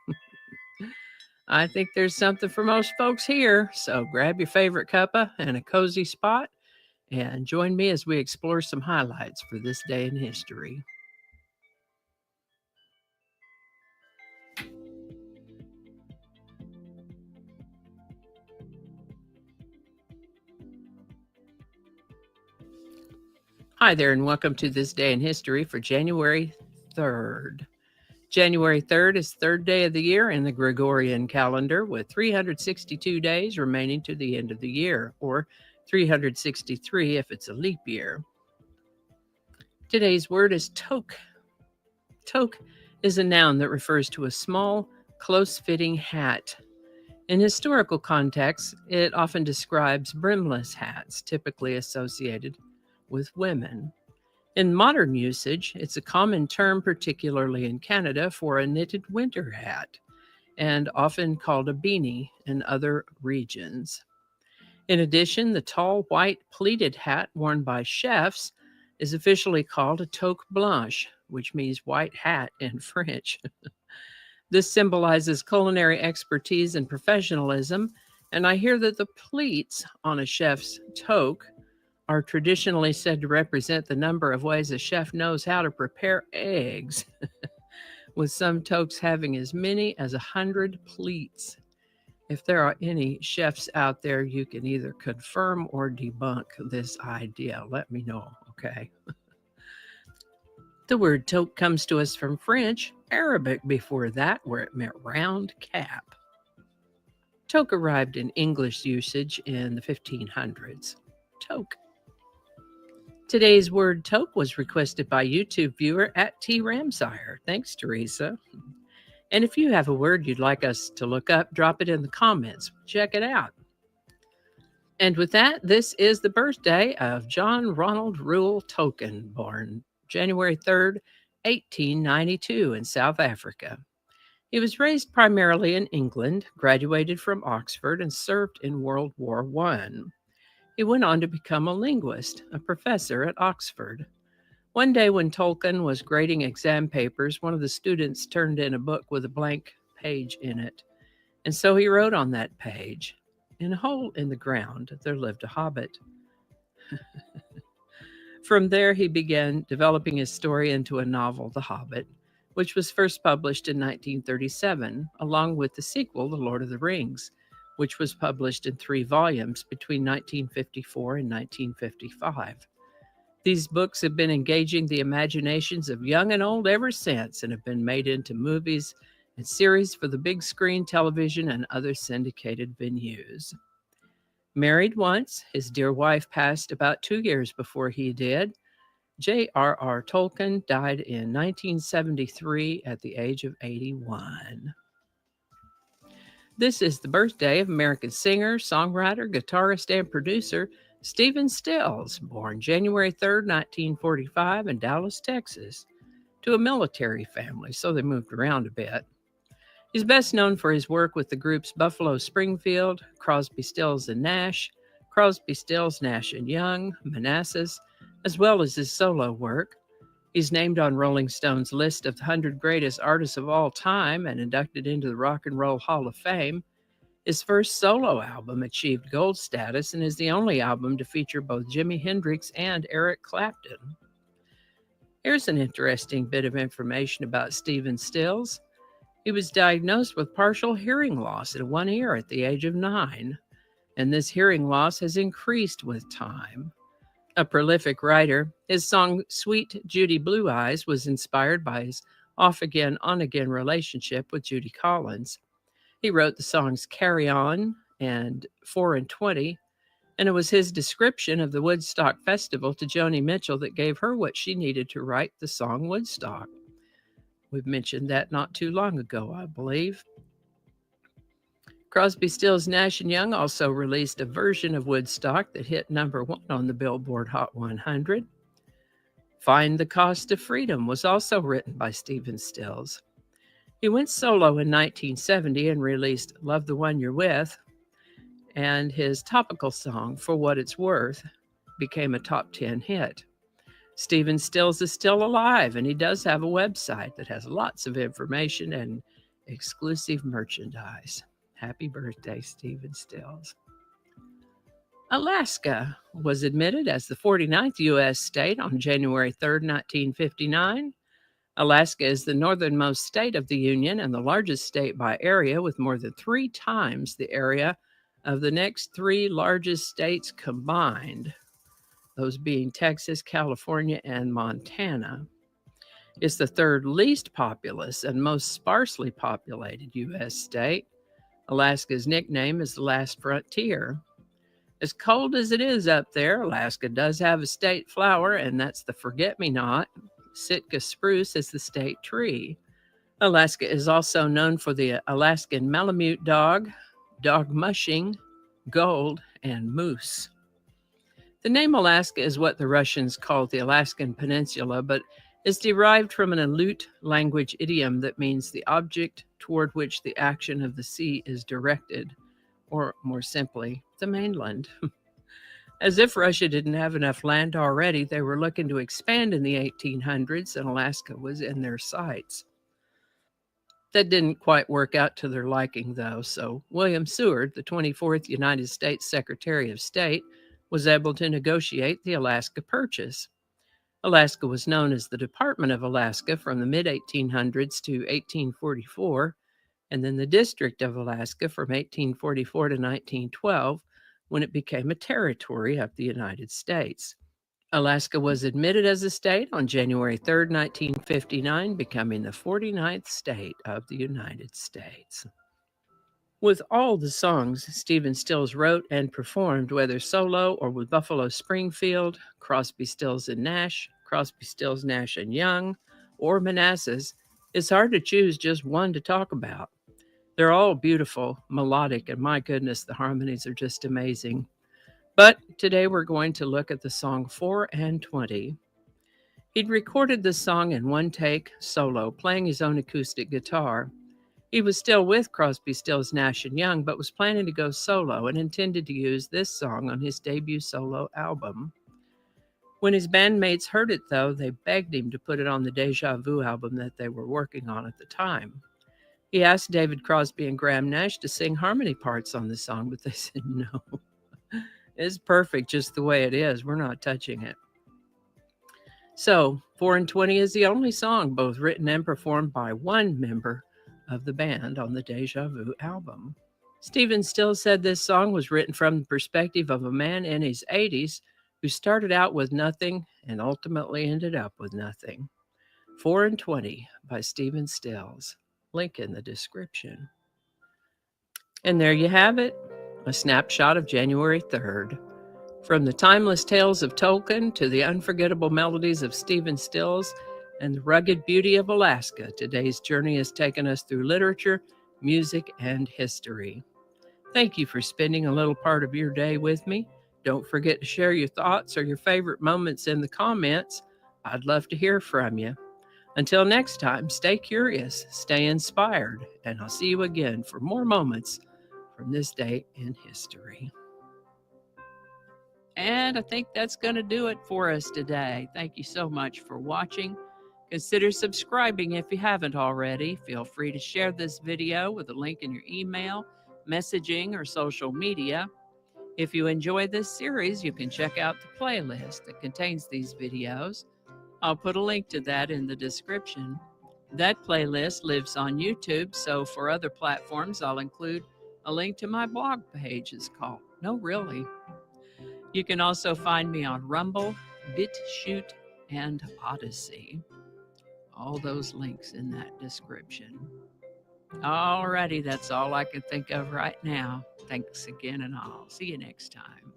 I think there's something for most folks here, so grab your favorite cuppa and a cozy spot, and join me as we explore some highlights for this day in history. Hi there, and welcome to This Day in History for January 3rd. January 3rd is the third day of the year in the Gregorian calendar, with 362 days remaining to the end of the year, or 363 if it's a leap year. Today's word is toque. Toque is a noun that refers to a small, close-fitting hat. In historical contexts, it often describes brimless hats, typically associated with women. In modern usage, it's a common term, particularly in Canada, for a knitted winter hat, and often called a beanie in other regions. In addition, the tall white pleated hat worn by chefs is officially called a toque blanche, which means white hat in French. This symbolizes culinary expertise and professionalism, and I hear that the pleats on a chef's toque are traditionally said to represent the number of ways a chef knows how to prepare eggs, with some toques having as many as 100 pleats. If there are any chefs out there, you can either confirm or debunk this idea. Let me know, okay? The word toque comes to us from French, Arabic before that, where it meant round cap. Toque arrived in English usage in the 1500s. Toque. Today's word toque was requested by YouTube viewer @TRamsire. Thanks, Teresa. And if you have a word you'd like us to look up, drop it in the comments. Check it out. And with that, this is the birthday of John Ronald Reuel Tolkien, born January 3rd, 1892 in South Africa. He was raised primarily in England, graduated from Oxford, and served in World War I. He went on to become a linguist, a professor at Oxford. One day when Tolkien was grading exam papers, one of the students turned in a book with a blank page in it. And so he wrote on that page, "In a hole in the ground, there lived a hobbit." From there, he began developing his story into a novel, The Hobbit, which was first published in 1937, along with the sequel, The Lord of the Rings, which was published in 3 volumes between 1954 and 1955. These books have been engaging the imaginations of young and old ever since, and have been made into movies and series for the big screen, television, and other syndicated venues. Married once, his dear wife passed about 2 years before he did. J.R.R. Tolkien died in 1973 at the age of 81. This is the birthday of American singer, songwriter, guitarist, and producer Stephen Stills, born January 3rd, 1945 in Dallas, Texas, to a military family, so they moved around a bit. He's best known for his work with the groups Buffalo Springfield, Crosby, Stills and Nash, Crosby, Stills, Nash and Young, Manassas, as well as his solo work. He's named on Rolling Stone's list of the 100 greatest artists of all time and inducted into the Rock and Roll Hall of Fame. His first solo album achieved gold status and is the only album to feature both Jimi Hendrix and Eric Clapton. Here's an interesting bit of information about Stephen Stills. He was diagnosed with partial hearing loss in one ear at the age of 9, and this hearing loss has increased with time. A prolific writer, his song Sweet Judy Blue Eyes was inspired by his off-again, on-again relationship with Judy Collins. He wrote the songs Carry On and 4 and 20, and it was his description of the Woodstock Festival to Joni Mitchell that gave her what she needed to write the song Woodstock. We've mentioned that not too long ago, I believe. Crosby, Stills, Nash & Young also released a version of Woodstock that hit number 1 on the Billboard Hot 100. Find the Cost of Freedom was also written by Stephen Stills. He went solo in 1970 and released Love the One You're With, and his topical song, For What It's Worth, became a top 10 hit. Stephen Stills is still alive, and he does have a website that has lots of information and exclusive merchandise. Happy birthday, Stephen Stills. Alaska was admitted as the 49th U.S. state on January 3, 1959. Alaska is the northernmost state of the Union and the largest state by area, with more than 3 times the area of the next 3 largest states combined, those being Texas, California, and Montana. It's the 3rd least populous and most sparsely populated U.S. state. Alaska's nickname is the Last Frontier. As cold as it is up there, Alaska does have a state flower, and that's the forget-me-not. Sitka spruce is the state tree. Alaska is also known for the Alaskan Malamute dog, dog mushing, gold, and moose. The name Alaska is what the Russians call the Alaskan Peninsula, but is derived from an Aleut language idiom that means the object toward which the action of the sea is directed, or more simply, the mainland. As if Russia didn't have enough land already, they were looking to expand in the 1800s, and Alaska was in their sights. That didn't quite work out to their liking, though, so William Seward, the 24th United States Secretary of State, was able to negotiate the Alaska Purchase. Alaska was known as the Department of Alaska from the mid-1800s to 1844, and then the District of Alaska from 1844 to 1912, when it became a territory of the United States. Alaska was admitted as a state on January 3, 1959, becoming the 49th state of the United States. With all the songs Stephen Stills wrote and performed, whether solo or with Buffalo Springfield, Crosby, Stills and Nash, Crosby, Stills, Nash and Young, or Manassas, it's hard to choose just one to talk about. They're all beautiful, melodic, and my goodness, the harmonies are just amazing. But today we're going to look at the song 4 and 20. He'd recorded this song in one take, solo, playing his own acoustic guitar. He was still with Crosby, Stills, Nash & Young, but was planning to go solo and intended to use this song on his debut solo album. When his bandmates heard it, though, they begged him to put it on the Deja Vu album that they were working on at the time. He asked David Crosby and Graham Nash to sing harmony parts on the song, but they said no. It's perfect just the way it is. We're not touching it. So, 4 and 20 is the only song both written and performed by one member of the band on the Deja Vu album. Stephen Stills said this song was written from the perspective of a man in his 80s who started out with nothing and ultimately ended up with nothing. 4 and 20 by Stephen Stills. Link in the description. And there you have it, a snapshot of January 3rd. From the timeless tales of Tolkien to the unforgettable melodies of Stephen Stills and the rugged beauty of Alaska, today's journey has taken us through literature, music, and history. Thank you for spending a little part of your day with me. Don't forget to share your thoughts or your favorite moments in the comments. I'd love to hear from you. Until next time, stay curious, stay inspired, and I'll see you again for more moments from this day in history. And I think that's going to do it for us today. Thank you so much for watching. Consider subscribing if you haven't already. Feel free to share this video with a link in your email, messaging, or social media. If you enjoy this series, you can check out the playlist that contains these videos. I'll put a link to that in the description. That playlist lives on YouTube, so for other platforms, I'll include a link to my blog page. It's called No Really. You can also find me on Rumble, BitChute, and Odyssey. All those links in that description. Alrighty, that's all I can think of right now. Thanks again, and I'll see you next time.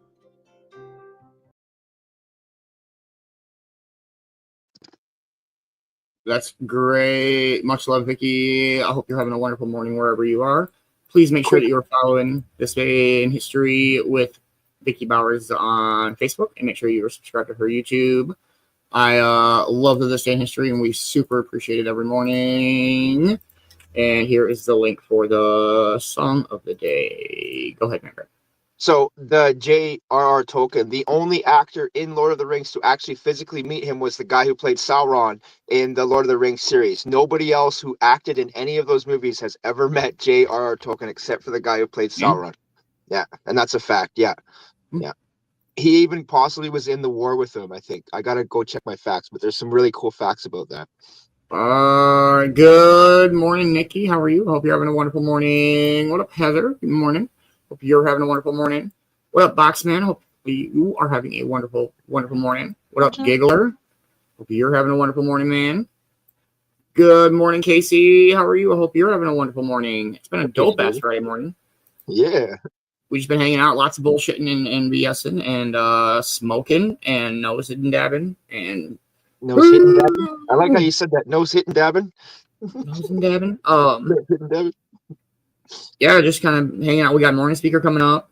That's great. Much love, Vicki. I hope you're having a wonderful morning wherever you are. Please make sure that you're following This Day in History with Vicki Bowers on Facebook, and make sure you're subscribed to her YouTube. I love This Day in History, and we super appreciate it every morning. And here is the link for the song of the day. Go ahead, Member. So the J.R.R. Tolkien, the only actor in Lord of the Rings to actually physically meet him was the guy who played Sauron in the Lord of the Rings series. Nobody else who acted in any of those movies has ever met J.R.R. Tolkien except for the guy who played Sauron. Yeah, and that's a fact. Yeah, yeah. He even possibly was in the war with him, I think. I got to go check my facts, but there's some really cool facts about that. Good morning, Nikki. How are you? I hope you're having a wonderful morning. What up, Heather? Good morning. Hope you're having a wonderful morning. What up, Boxman? Hope you are having a wonderful, wonderful morning. What up, Giggler? Hope you're having a wonderful morning, man. Good morning, Casey. How are you? I hope you're having a wonderful morning. It's been a dope-ass Friday morning. Yeah. We've just been hanging out, lots of bullshitting and BSing and smoking and nose hitting dabbing and nose hitting dabbing. I like how you said that. Nose hitting dabbing. Nose and dabbing. Yeah, just kind of hanging out. We got morning speaker coming up.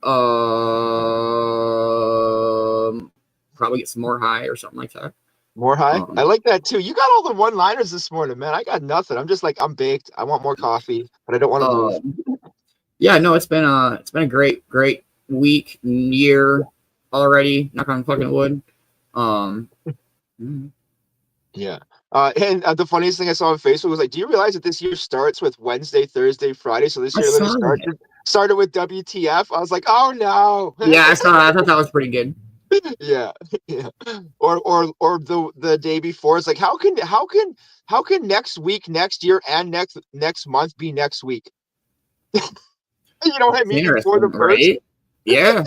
Probably get some more high or something like that. More high? I like that too. You got all the one-liners this morning, man. I got nothing. I'm just like, I'm baked. I want more coffee, but I don't want to move. Yeah, no, it's been a great week, year already. Knock on fucking wood. Yeah. And the funniest thing I saw on Facebook was like, do you realize that this year starts with Wednesday, Thursday, Friday? So this year started with WTF. I was like, oh no. Yeah, I saw that. I thought that was pretty good. Yeah. Or the day before, it's like, how can next week, next year, and next month be next week? You know what I mean? For the right? Yeah.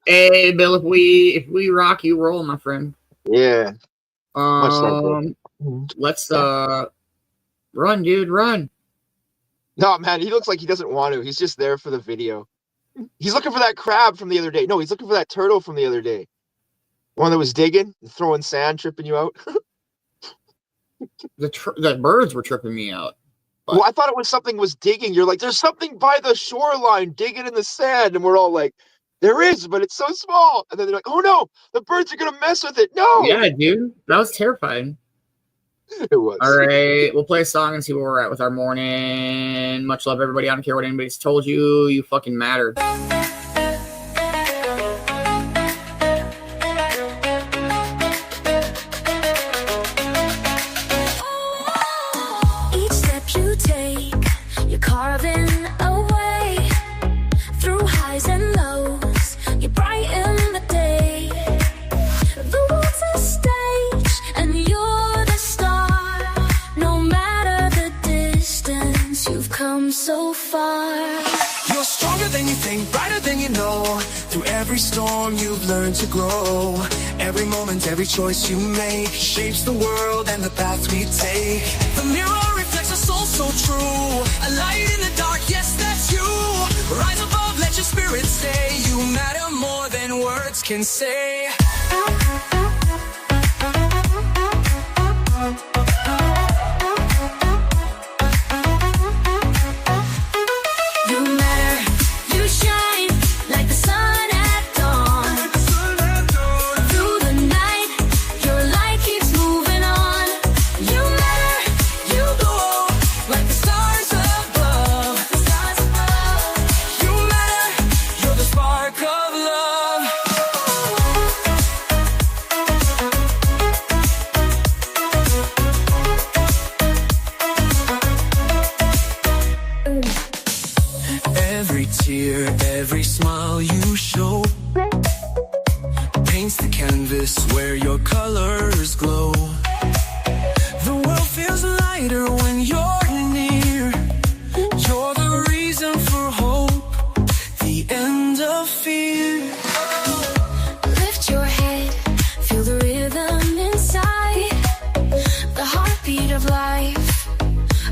Hey, Bill, if we rock, you roll, my friend. Yeah. Let's run, dude, run. No, man, he looks like he doesn't want to. He's just there for the video. He's looking for that crab from the other day. No, he's looking for that turtle from the other day. One that was digging, throwing sand, tripping you out. The birds were tripping me out. But... Well, I thought it was something was digging. You're like, there's something by the shoreline digging in the sand. And we're all like, there is, but it's so small. And then they're like, oh no, the birds are going to mess with it. No. Yeah, dude. That was terrifying. It was. All right. We'll play a song and see where we're at with our morning. Much love, everybody. I don't care what anybody's told you. You fucking matter. So far, you're stronger than you think, brighter than you know. Through every storm you've learned to grow. Every moment, every choice you make shapes the world and the path we take. The mirror reflects a soul so true. A light in the dark, yes, that's you. Rise above, let your spirit stay. You matter more than words can say. paints the canvas where your colors glow. The world feels lighter when you're near. You're the reason for hope, the end of fear. Lift your head, feel the rhythm inside. The heartbeat of life,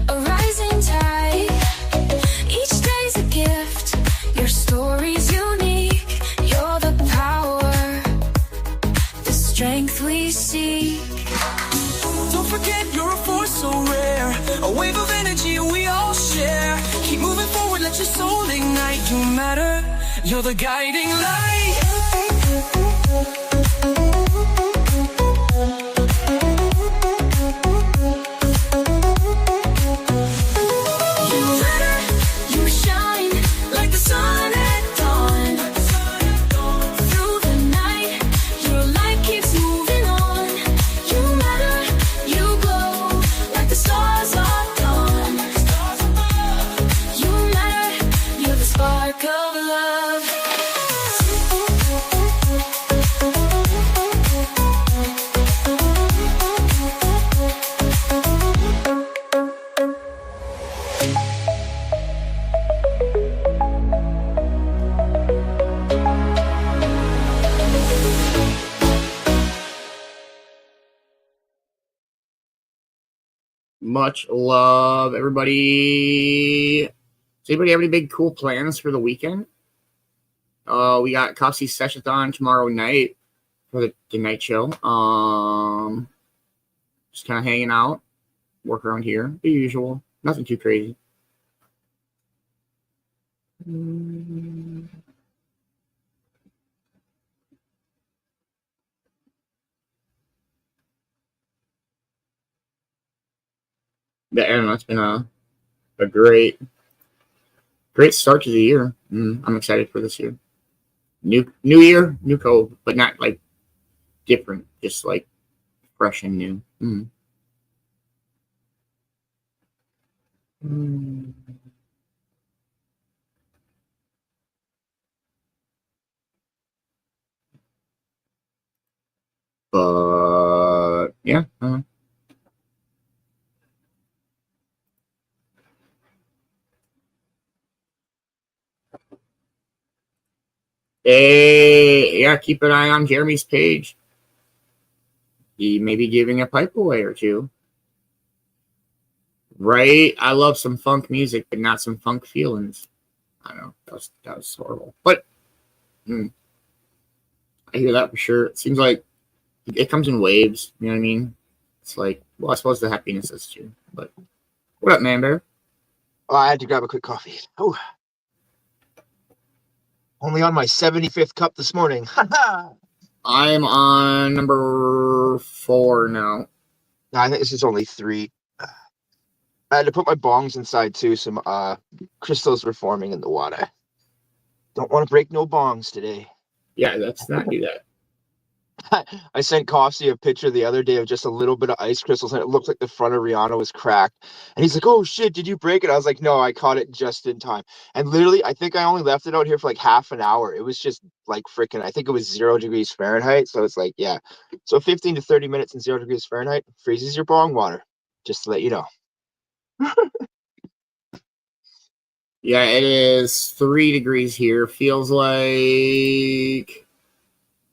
a rising tide. Each day's a gift, your story's unique. You're the power, the strength we seek. Don't forget you're a force so rare, a wave of energy we all share. Keep moving forward, let your soul ignite. You matter, you're the guiding light. You matter, you shine like the sun at dawn. Through the night, your light keeps moving on. You matter, you glow like the stars at dawn. You matter, you're the spark of love. Much love, everybody. Does anybody have any big cool plans for the weekend? We got Coffee Session-thon tomorrow night for the night show. Just kind of hanging out, work around here, the usual. Nothing too crazy. Yeah, I don't know, it's been a great start to the year. I'm excited for this year. New year, new Cove, but not like different, just like fresh and new. But yeah. Hey, yeah, keep an eye on Jeremy's page. He may be giving a pipe away or two. Right? I love some funk music, but not some funk feelings. I don't know. That was horrible. But I hear that for sure. It seems like it comes in waves. You know what I mean? It's like, well, I suppose the happiness is too. But what up, Man-Bear? Oh, I had to grab a quick coffee. Oh. Only on my 75th cup this morning. I'm on number 4 now. No, I think this is only 3. I had to put my bongs inside too. Some crystals were forming in the water. Don't want to break no bongs today. Yeah, let's not do that. I sent Coffee a picture the other day of just a little bit of ice crystals, and it looked like the front of Rihanna was cracked. And he's like, "Oh shit, did you break it?" I was like, "No, I caught it just in time." And literally, I think I only left it out here for like half an hour. It was just like freaking, I think it was 0 degrees Fahrenheit. So it's like, yeah. So 15 to 30 minutes in 0 degrees Fahrenheit freezes your bong water, just to let you know. Yeah, it is 3 degrees here. Feels like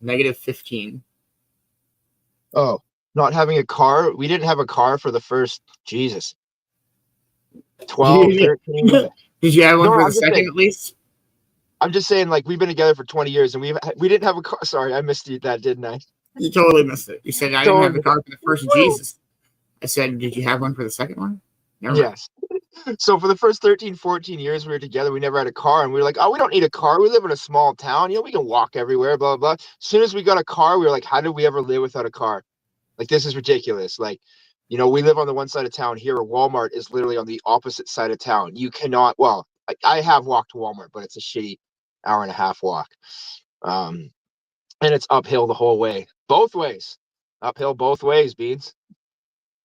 -15. Oh, not having a car. We didn't have a car for the first, Jesus, 12, 13. Did you have one No, for I'm the just second saying- at least? I'm just saying, like, we've been together for 20 years and we didn't have a car. Sorry, I missed that, didn't I? You totally missed it. You said I didn't have the Totally. car for the first. Jesus. I said, did you have one for the second one? Never mind. Yes. So for the first 13, 14 years we were together, we never had a car. And we were like, oh, we don't need a car. We live in a small town. You know, we can walk everywhere, blah, blah, blah. As soon as we got a car, we were like, how did we ever live without a car? Like, this is ridiculous. Like, you know, we live on the one side of town here. Walmart is literally on the opposite side of town. You cannot, well, I have walked to Walmart, but it's a shitty hour-and-a-half walk. And it's uphill the whole way. Both ways. Uphill both ways, Beans.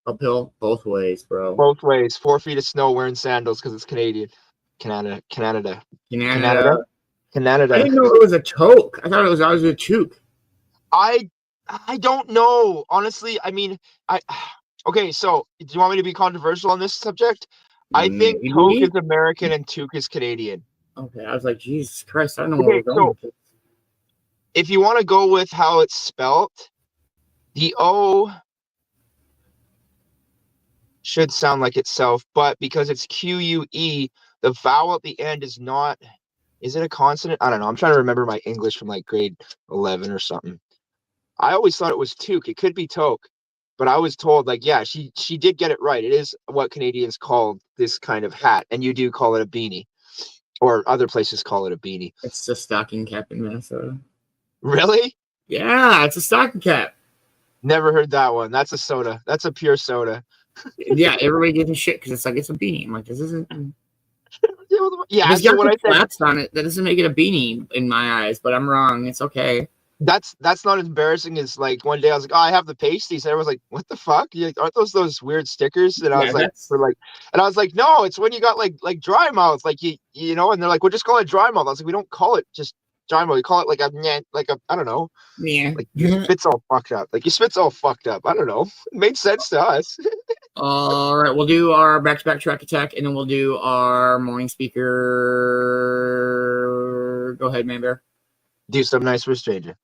Uphill both ways, bro. Both ways. 4 feet of snow wearing sandals because it's Canadian. Canada. Canada. Canada. I didn't know it was a toque. I thought it was always a toque. I don't know. Honestly, I mean, okay, so do you want me to be controversial on this subject? I think Toke is Maybe. American and Took is Canadian. Okay, I was like, Jesus Christ, I don't know where Okay, we're going so with this. if you want to go with how it's spelt, the O should sound like itself, but because it's QUE, the vowel at the end is not. Is it a consonant? I don't know. I'm trying to remember my English from like grade 11 or something. I always thought it was Toque. It could be Toke, but I was told like, yeah, she did get it right. It is what Canadians call this kind of hat, and you do call it a beanie, or other places call it a beanie. It's a stocking cap in Minnesota. Really? Yeah, it's a stocking cap. Never heard that one. That's a soda. That's a pure soda. Yeah, everybody gives a shit because it's like it's a beanie. I'm like, this isn't. Yeah, It's so got what I the said. flaps on it. That doesn't make it a beanie in my eyes, but I'm wrong. It's okay. That's not as embarrassing as like one day I was like, oh, I have the pasties. And everyone's like, what the fuck? Aren't those weird stickers? And I was like, and I was like, no, it's when you got like dry mouth, like you know. And they're like, well, just call it dry mouth. I was like, we don't call it just dry mouth. We call it like a I don't know. Yeah. Like your spit's all fucked up. Like your spit's all fucked up. I don't know. It made sense to us. All right, we'll do our back-to-back track attack, and then we'll do our morning speaker. Go ahead, Man-Bear. Do something nice for a stranger.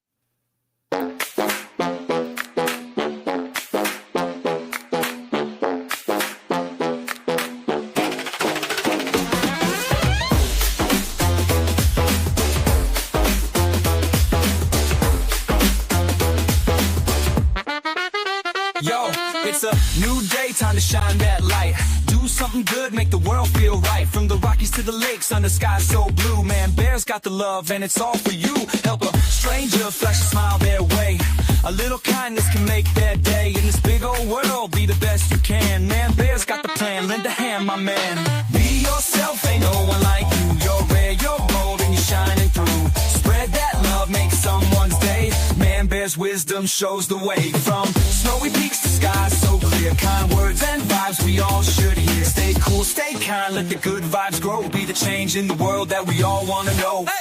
Yo, it's a new day, time to shine that light. Do something good, make the world feel right. From the Rockies to the lakes, under sky so blue. Man-Bear's got the love, and it's all for you. Help a stranger, flash a smile their way. A little kindness can make their day. In this big old world, be the best you can. Man-Bear's got the plan, lend a hand, my man. Be yourself, ain't no one like you. You're rare, you're bold, and you're shining through. Spread that love, make someone's day. Man-Bear's wisdom shows the way. From snowy peaks to skies so clear, kind words and vibes we all should hear. Stay cool, stay kind, let the good vibes grow. Be the change in the world that we all want to know. Hey!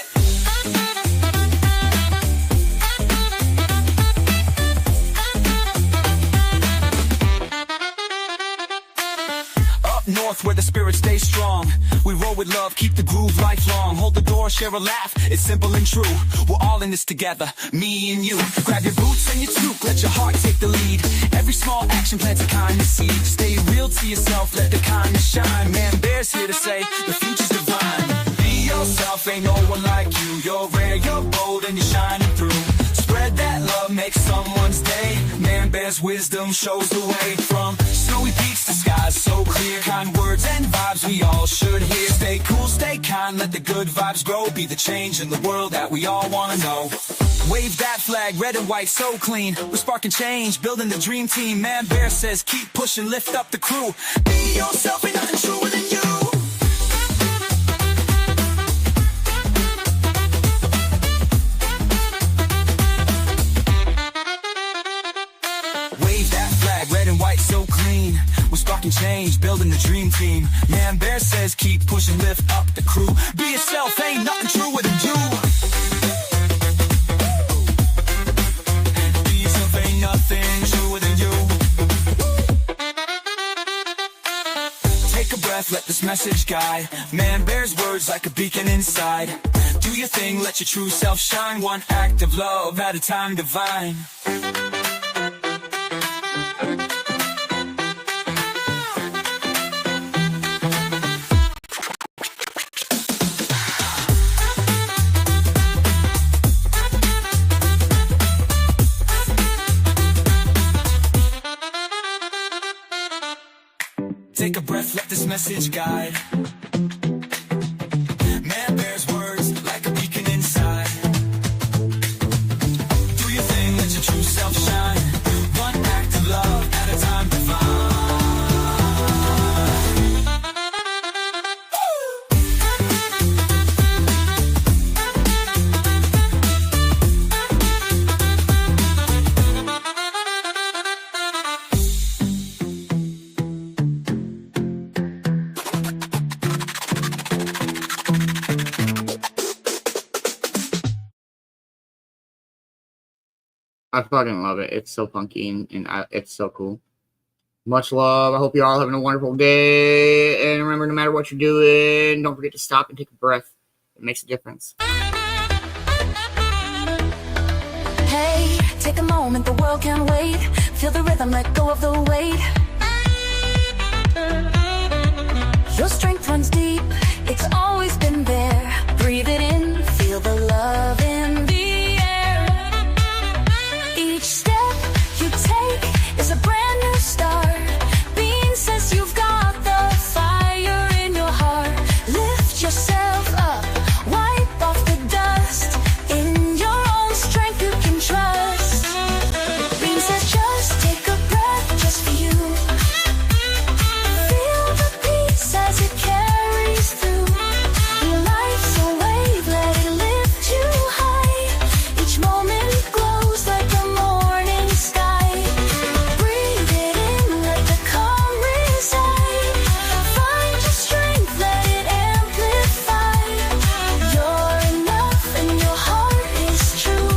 North where the spirit stays strong. We roll with love, keep the groove lifelong. Hold the door, share a laugh, it's simple and true. We're all in this together, me and you. Grab your boots and your toque, let your heart take the lead. Every small action plants a kindness seed. Stay real to yourself, let the kindness shine. Man-Bear's here to say, the future's divine. Be yourself, ain't no one like you. You're rare, you're bold, and you're shining through. Spread that love, make someone's day. Man-Bear's wisdom shows the way. From snowy peaks to skies so clear, kind words and vibes we all should hear. Stay cool, stay kind, let the good vibes grow. Be the change in the world that we all want to know. Wave that flag, red and white, so clean. We're sparking change, building the dream team. Man-Bear says keep pushing, lift up the crew. Be yourself, ain't nothing truer than you. Red and white so clean. We're sparking change, building the dream team. Man-Bear says keep pushing, lift up the crew. Be yourself, ain't nothing truer than you. Be yourself, ain't nothing truer than you. Take a breath, let this message guide. Man-Bear's words like a beacon inside. Do your thing, let your true self shine. One act of love at a time divine. Take a breath, let this message guide. Man-Bear's words like a beacon inside. Do your thing, let your true self shine. One act of love at a time I fucking love it. It's so funky and it's so cool. Much love. I hope you're all having a wonderful day. And remember, no matter what you're doing, don't forget to stop and take a breath. It makes a difference. Hey, take a moment, the world can't wait. Feel the rhythm, let go of the weight. Your strength runs deep, it's always been there. Breathe it in, feel the love in the air. Each step you take is a brand new start. Beanz says you've got the fire in your heart. Lift yourself up, wipe off the dust. In your own strength you can trust. Beanz says just take a breath just for you. Feel the peace as it carries through. Life's a wave, let it lift you high. Each moment glows like the morning sky. Breathe it in, let the calm reside. Find your strength, let it amplify. You're enough and your heart is true.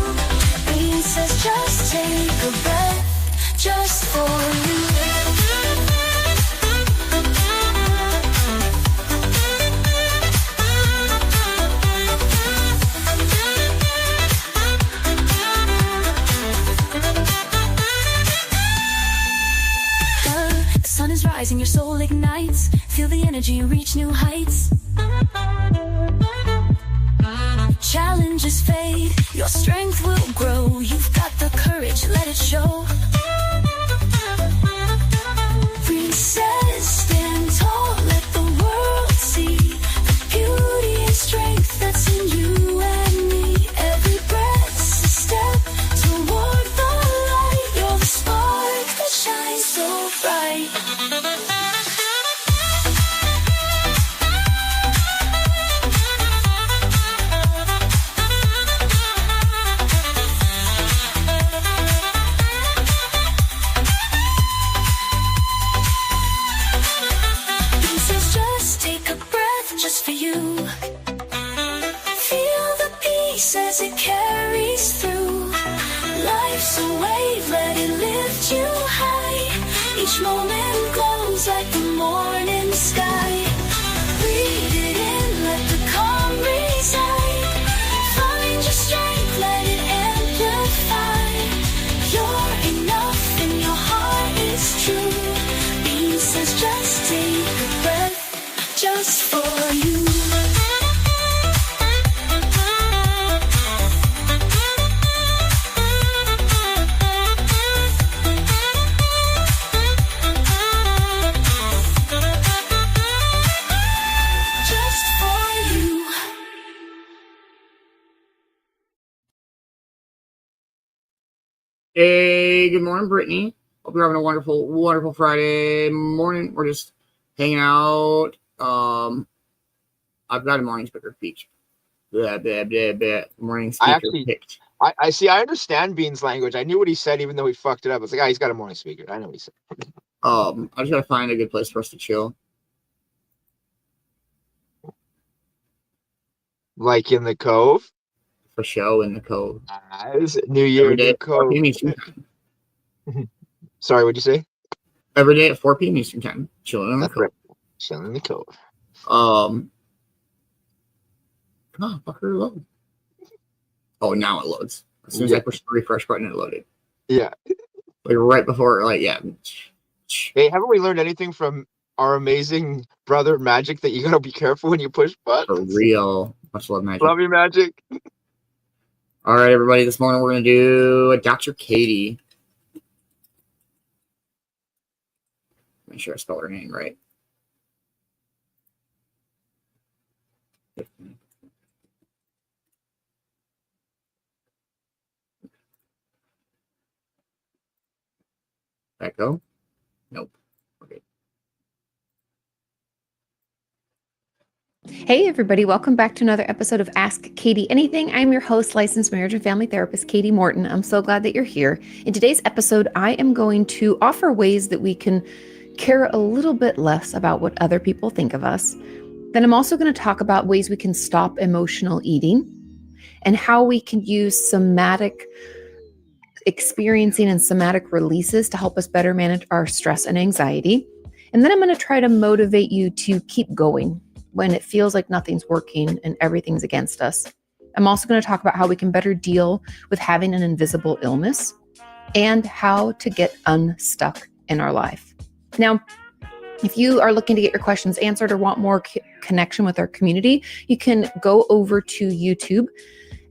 Beanz says just take a breath, just for you. The sun is rising, your soul ignites. Feel the energy reach new heights. Challenges fade, your strength will grow. You've got the courage, let it show. Beanz says stand tall, let the world see the beauty and strength that's in you and me. Every breath's a step toward the light. You're the spark that shines so bright. Beanz says just take a breath just for you. Feel the peace as it carries through. Life's a wave, let it lift you high. Each moment glows like the morning sky. Breathe it in, let the calm reside. Find your strength, let it amplify. You're enough and your heart is true. Beanz says just take a breath, just for you. Just for you. Hey, good morning, Brittany. Hope you're having a wonderful, wonderful Friday morning. We're just hanging out. I've got a morning speaker peach. Blah, blah, blah, blah. Morning speaker picked. I see. I understand Bean's language. I knew what he said, even though he fucked it up. I was like, he's got a morning speaker. I know what he said. I just gotta find a good place for us to chill. Like in the Cove. For show in the Cove. Is it New Year, Every day New at 4 Cove? p.m. Eastern time. Sorry, what'd you say? Every day at 4 p.m. Eastern time. Chilling in the That's Cove. right. Chilling in the Cove. Come on, fucker, load. Oh, now it loads. As soon as I push the refresh button, it loaded. Yeah. Like right before, like, yeah. Hey, haven't we learned anything from our amazing brother Magic that you gotta be careful when you push For buttons? real. Much love, Magic. Love you, Magic. All right, everybody. This morning we're going to do a Dr. Katie. Make sure I spell her name right. That go? Nope. Okay. Hey, everybody. Welcome back to another episode of Ask Katie Anything. I'm your host, licensed marriage and family therapist, Katie Morton. I'm so glad that you're here. In today's episode, I am going to offer ways that we can care a little bit less about what other people think of us. Then I'm also going to talk about ways we can stop emotional eating and how we can use somatic experiencing and somatic releases to help us better manage our stress and anxiety. And then I'm going to try to motivate you to keep going when it feels like nothing's working and everything's against us. I'm also going to talk about how we can better deal with having an invisible illness and how to get unstuck in our life. Now, if you are looking to get your questions answered or want more connection with our community, you can go over to YouTube,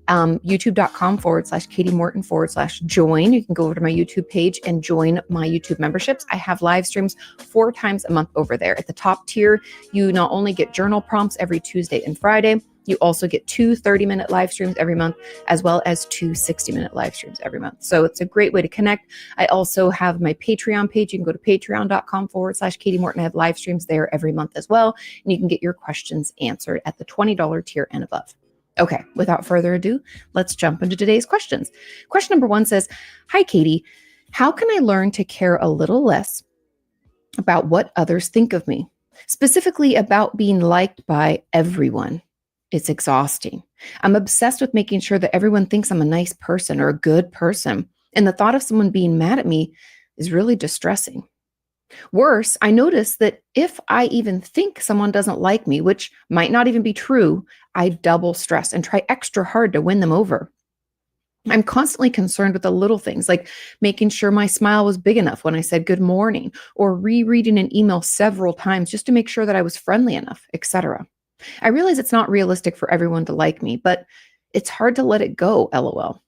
youtube.com/Katie Morton/join. You can go over to my YouTube page and join my YouTube memberships. I have live streams 4 times a month over there. At the top tier, you not only get journal prompts every Tuesday and Friday, you also get 2 30-minute live streams every month, as well as 2 60-minute live streams every month. So it's a great way to connect. I also have my Patreon page. You can go to patreon.com/Katie Morton. I have live streams there every month as well. And you can get your questions answered at the $20 tier and above. Okay, without further ado, let's jump into today's questions. Question number 1 says, "Hi, Katie. How can I learn to care a little less about what others think of me, specifically about being liked by everyone? It's exhausting. I'm obsessed with making sure that everyone thinks I'm a nice person or a good person, and the thought of someone being mad at me is really distressing. Worse, I notice that if I even think someone doesn't like me, which might not even be true, I double stress and try extra hard to win them over. I'm constantly concerned with the little things, like making sure my smile was big enough when I said good morning, or rereading an email several times just to make sure that I was friendly enough, etc. I realize it's not realistic for everyone to like me, but it's hard to let it go, LOL.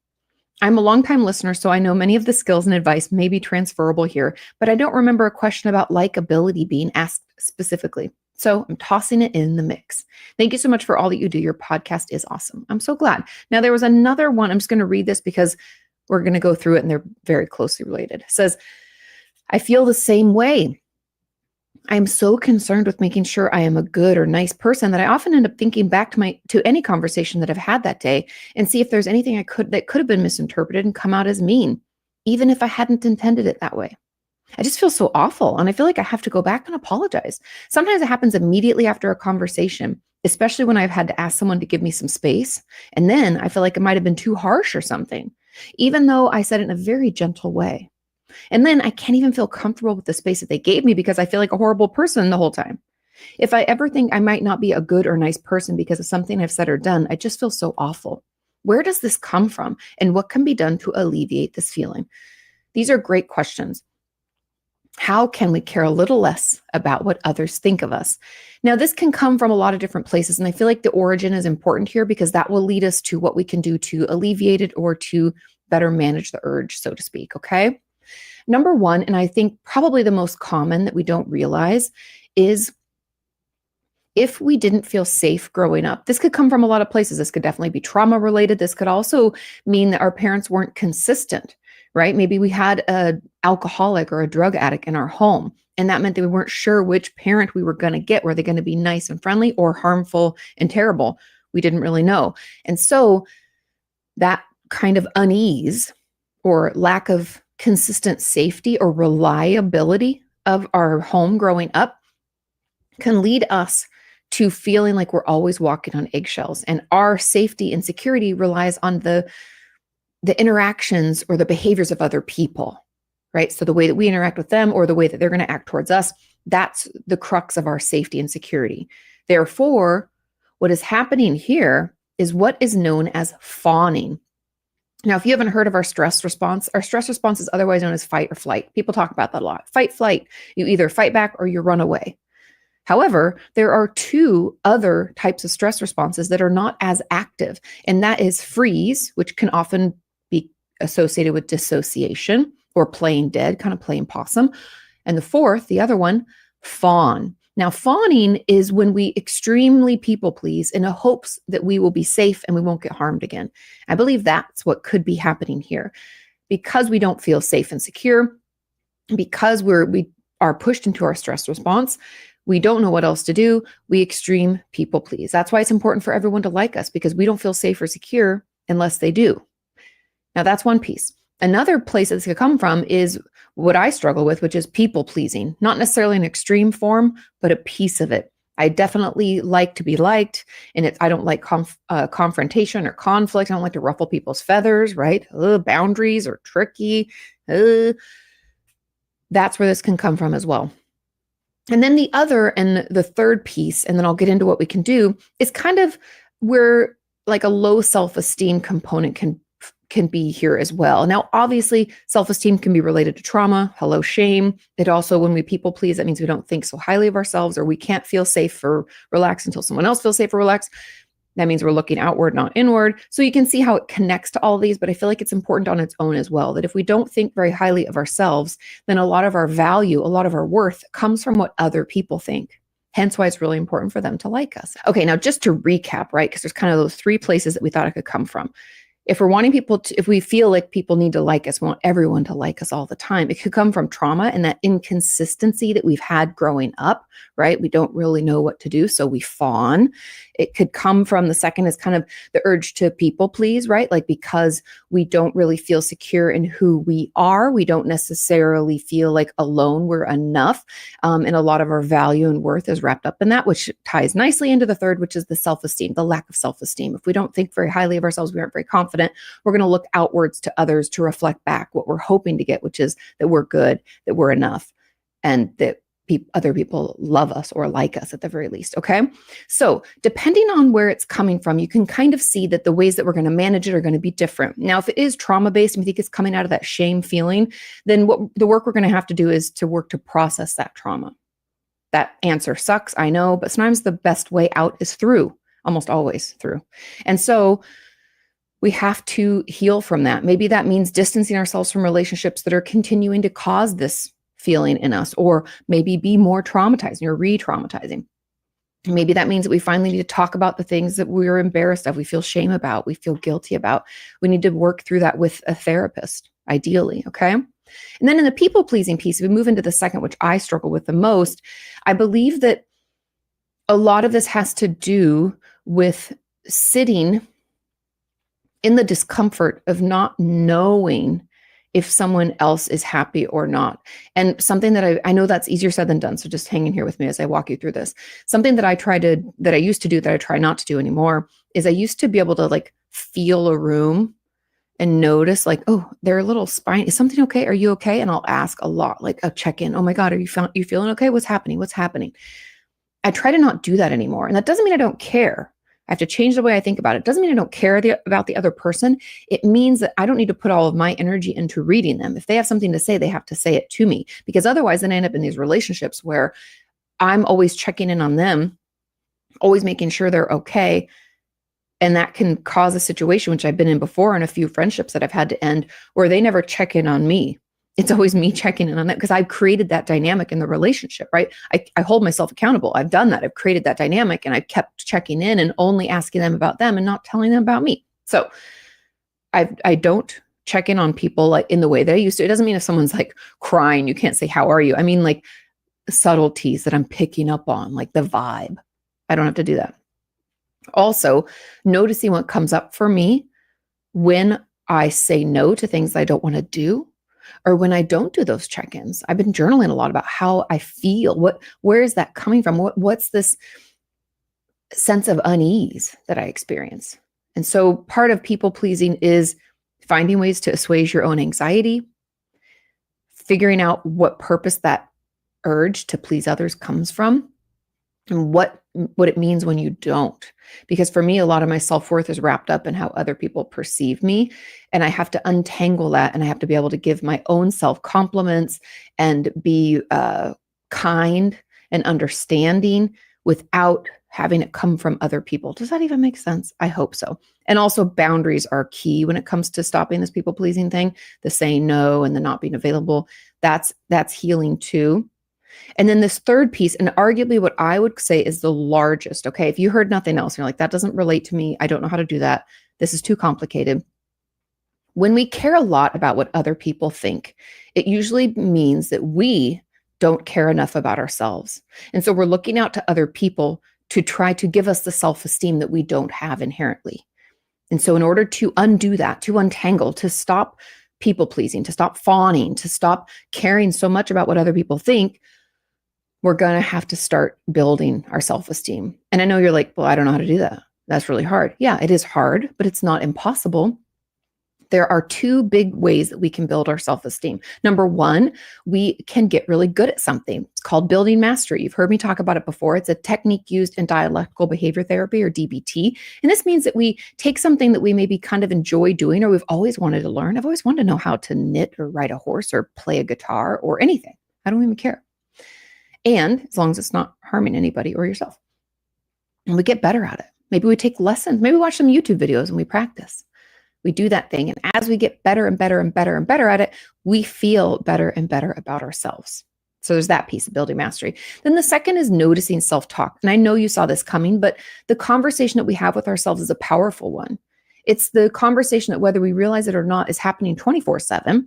I'm a longtime listener, so I know many of the skills and advice may be transferable here, but I don't remember a question about likability being asked specifically. So I'm tossing it in the mix. Thank you so much for all that you do. Your podcast is awesome. I'm so glad. Now, there was another one. I'm just going to read this because we're going to go through it and they're very closely related. It says, I feel the same way. I'm so concerned with making sure I am a good or nice person that I often end up thinking back to any conversation that I've had that day and see if there's anything that could have been misinterpreted and come out as mean, even if I hadn't intended it that way. I just feel so awful, and I feel like I have to go back and apologize. Sometimes it happens immediately after a conversation, especially when I've had to ask someone to give me some space, and then I feel like it might have been too harsh or something, even though I said it in a very gentle way. And then I can't even feel comfortable with the space that they gave me because I feel like a horrible person the whole time. If I ever think I might not be a good or nice person because of something I've said or done, I just feel so awful. Where does this come from? And what can be done to alleviate this feeling? These are great questions. How can we care a little less about what others think of us? Now, this can come from a lot of different places, and I feel like the origin is important here because that will lead us to what we can do to alleviate it or to better manage the urge, so to speak, okay? Number 1, and I think probably the most common that we don't realize, is if we didn't feel safe growing up. This could come from a lot of places. This could definitely be trauma related. This could also mean that our parents weren't consistent, right? Maybe we had an alcoholic or a drug addict in our home, and that meant that we weren't sure which parent we were going to get. Were they going to be nice and friendly or harmful and terrible? We didn't really know. And so that kind of unease or lack of consistent safety or reliability of our home growing up can lead us to feeling like we're always walking on eggshells, and our safety and security relies on the interactions or the behaviors of other people, right? So the way that we interact with them or the way that they're going to act towards us, that's the crux of our safety and security. Therefore, what is happening here is what is known as fawning. Now, if you haven't heard of our stress response is otherwise known as fight or flight. People talk about that a lot. Fight, flight. You either fight back or you run away. However, there are 2 other types of stress responses that are not as active, and that is freeze, which can often be associated with dissociation or playing dead, kind of playing possum. And the 4th, the other one, fawn. Now, fawning is when we extremely people please in a hopes that we will be safe and we won't get harmed again. I believe that's what could be happening here. Because we don't feel safe and secure, because we are pushed into our stress response, we don't know what else to do, we extreme people please. That's why it's important for everyone to like us, because we don't feel safe or secure unless they do. Now, that's one piece. Another place that this could come from is what I struggle with, which is people pleasing, not necessarily an extreme form, but a piece of it. I definitely like to be liked, and I don't like confrontation or conflict. I don't like to ruffle people's feathers, right? Boundaries are tricky. That's where this can come from as well. And then the third piece, and then I'll get into what we can do, is kind of where like a low self-esteem component can be here as well. Now, obviously, self-esteem can be related to trauma. Hello, shame. It also, when we people please, that means we don't think so highly of ourselves, or we can't feel safe or relax until someone else feels safe or relaxed. That means we're looking outward, not inward. So you can see how it connects to all of these, but I feel like it's important on its own as well, that if we don't think very highly of ourselves, then a lot of our value, a lot of our worth comes from what other people think. Hence why it's really important for them to like us. Okay, now just to recap, right? Because there's kind of those three places that we thought it could come from. If we're wanting people to, if we feel like people need to like us, we want everyone to like us all the time, it could come from trauma and that inconsistency that we've had growing up, right? We don't really know what to do, so we fawn. It could come from, the second is kind of the urge to people please, right? Like because we don't really feel secure in who we are. We don't necessarily feel like alone we're enough. And a lot of our value and worth is wrapped up in that, which ties nicely into the third, which is the self-esteem, the lack of self-esteem. If we don't think very highly of ourselves, we aren't very confident, we're going to look outwards to others to reflect back what we're hoping to get, which is that we're good, that we're enough, and that other people love us or like us at the very least. Okay. So depending on where it's coming from, you can kind of see that the ways that we're going to manage it are going to be different. Now, if it is trauma-based and we think it's coming out of that shame feeling, then what the work we're going to have to do is to work to process that trauma. That answer sucks, I know, but sometimes the best way out is through, almost always through. And so we have to heal from that. Maybe that means distancing ourselves from relationships that are continuing to cause this feeling in us, or maybe be more traumatizing or re-traumatizing. Maybe that means that we finally need to talk about the things that we're embarrassed of, we feel shame about, we feel guilty about. We need to work through that with a therapist, ideally, okay? And then in the people-pleasing piece, we move into the second, which I struggle with the most. I believe that a lot of this has to do with sitting in the discomfort of not knowing if someone else is happy or not. And something that I know that's easier said than done, so just hang in here with me as I walk you through this. Something that I used to do that I try not to do anymore is I used to be able to like feel a room and notice like, oh, they're a little spine. Is something okay? Are you okay? And I'll ask a lot, like a check-in. Oh my God, are you feeling okay? What's happening? What's happening? I try to not do that anymore. And that doesn't mean I don't care. I have to change the way I think about it. It doesn't mean I don't care about the other person. It means that I don't need to put all of my energy into reading them. If they have something to say, they have to say it to me, because otherwise then I end up in these relationships where I'm always checking in on them, always making sure they're okay. And that can cause a situation, which I've been in before in a few friendships that I've had to end, where they never check in on me. It's always me checking in on that because I've created that dynamic in the relationship, right? I hold myself accountable. I've done that. I've created that dynamic and I've kept checking in and only asking them about them and not telling them about me. So I don't check in on people like in the way that I used to. It doesn't mean if someone's like crying, you can't say, how are you? I mean like subtleties that I'm picking up on, like the vibe. I don't have to do that. Also, noticing what comes up for me when I say no to things I don't want to do, or when I don't do those check-ins. I've been journaling a lot about how I feel. Where is that coming from? What's this sense of unease that I experience? And so part of people pleasing is finding ways to assuage your own anxiety, figuring out what purpose that urge to please others comes from, and what it means when you don't. Because for me, a lot of my self-worth is wrapped up in how other people perceive me. And I have to untangle that. And I have to be able to give my own self compliments and be kind and understanding without having it come from other people. Does that even make sense? I hope so. And also boundaries are key when it comes to stopping this people pleasing thing, the saying no and the not being available. That's healing too. And then this third piece, and arguably what I would say is the largest, okay? If you heard nothing else, you're like, that doesn't relate to me. I don't know how to do that. This is too complicated. When we care a lot about what other people think, it usually means that we don't care enough about ourselves. And so we're looking out to other people to try to give us the self-esteem that we don't have inherently. And so in order to undo that, to untangle, to stop people pleasing, to stop fawning, to stop caring so much about what other people think, we're going to have to start building our self-esteem. And I know you're like, well, I don't know how to do that. That's really hard. Yeah, it is hard, but it's not impossible. There are two big ways that we can build our self-esteem. Number one, we can get really good at something. It's called building mastery. You've heard me talk about it before. It's a technique used in dialectical behavior therapy, or DBT. And this means that we take something that we maybe kind of enjoy doing, or we've always wanted to learn. I've always wanted to know how to knit or ride a horse or play a guitar or anything. I don't even care. And as long as it's not harming anybody or yourself. And we get better at it. Maybe we take lessons. Maybe we watch some YouTube videos and we practice. We do that thing. And as we get better and better and better and better at it, we feel better and better about ourselves. So there's that piece of building mastery. Then the second is noticing self-talk. And I know you saw this coming, but the conversation that we have with ourselves is a powerful one. It's the conversation that, whether we realize it or not, is happening 24/7.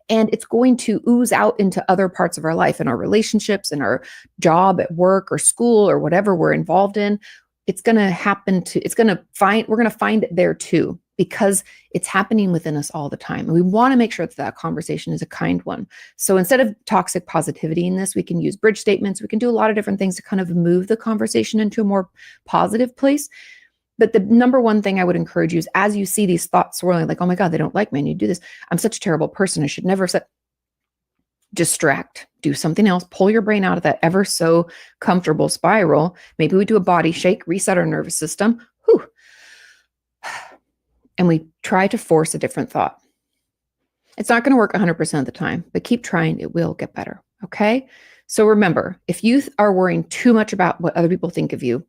And it's going to ooze out into other parts of our life, in our relationships, in our job at work or school or whatever we're involved in. It's going to happen to, we're going to find it there too, because it's happening within us all the time. And we want to make sure that that conversation is a kind one. So instead of toxic positivity in this, we can use bridge statements. We can do a lot of different things to kind of move the conversation into a more positive place. But the number one thing I would encourage you is, as you see these thoughts swirling, like, oh my God, they don't like me, I need to do this, I'm such a terrible person, I should never have said, distract, do something else, pull your brain out of that ever so comfortable spiral. Maybe we do a body shake, reset our nervous system, whew, and we try to force a different thought. It's not going to work 100% of the time, but keep trying, it will get better, okay? So remember, if you are worrying too much about what other people think of you,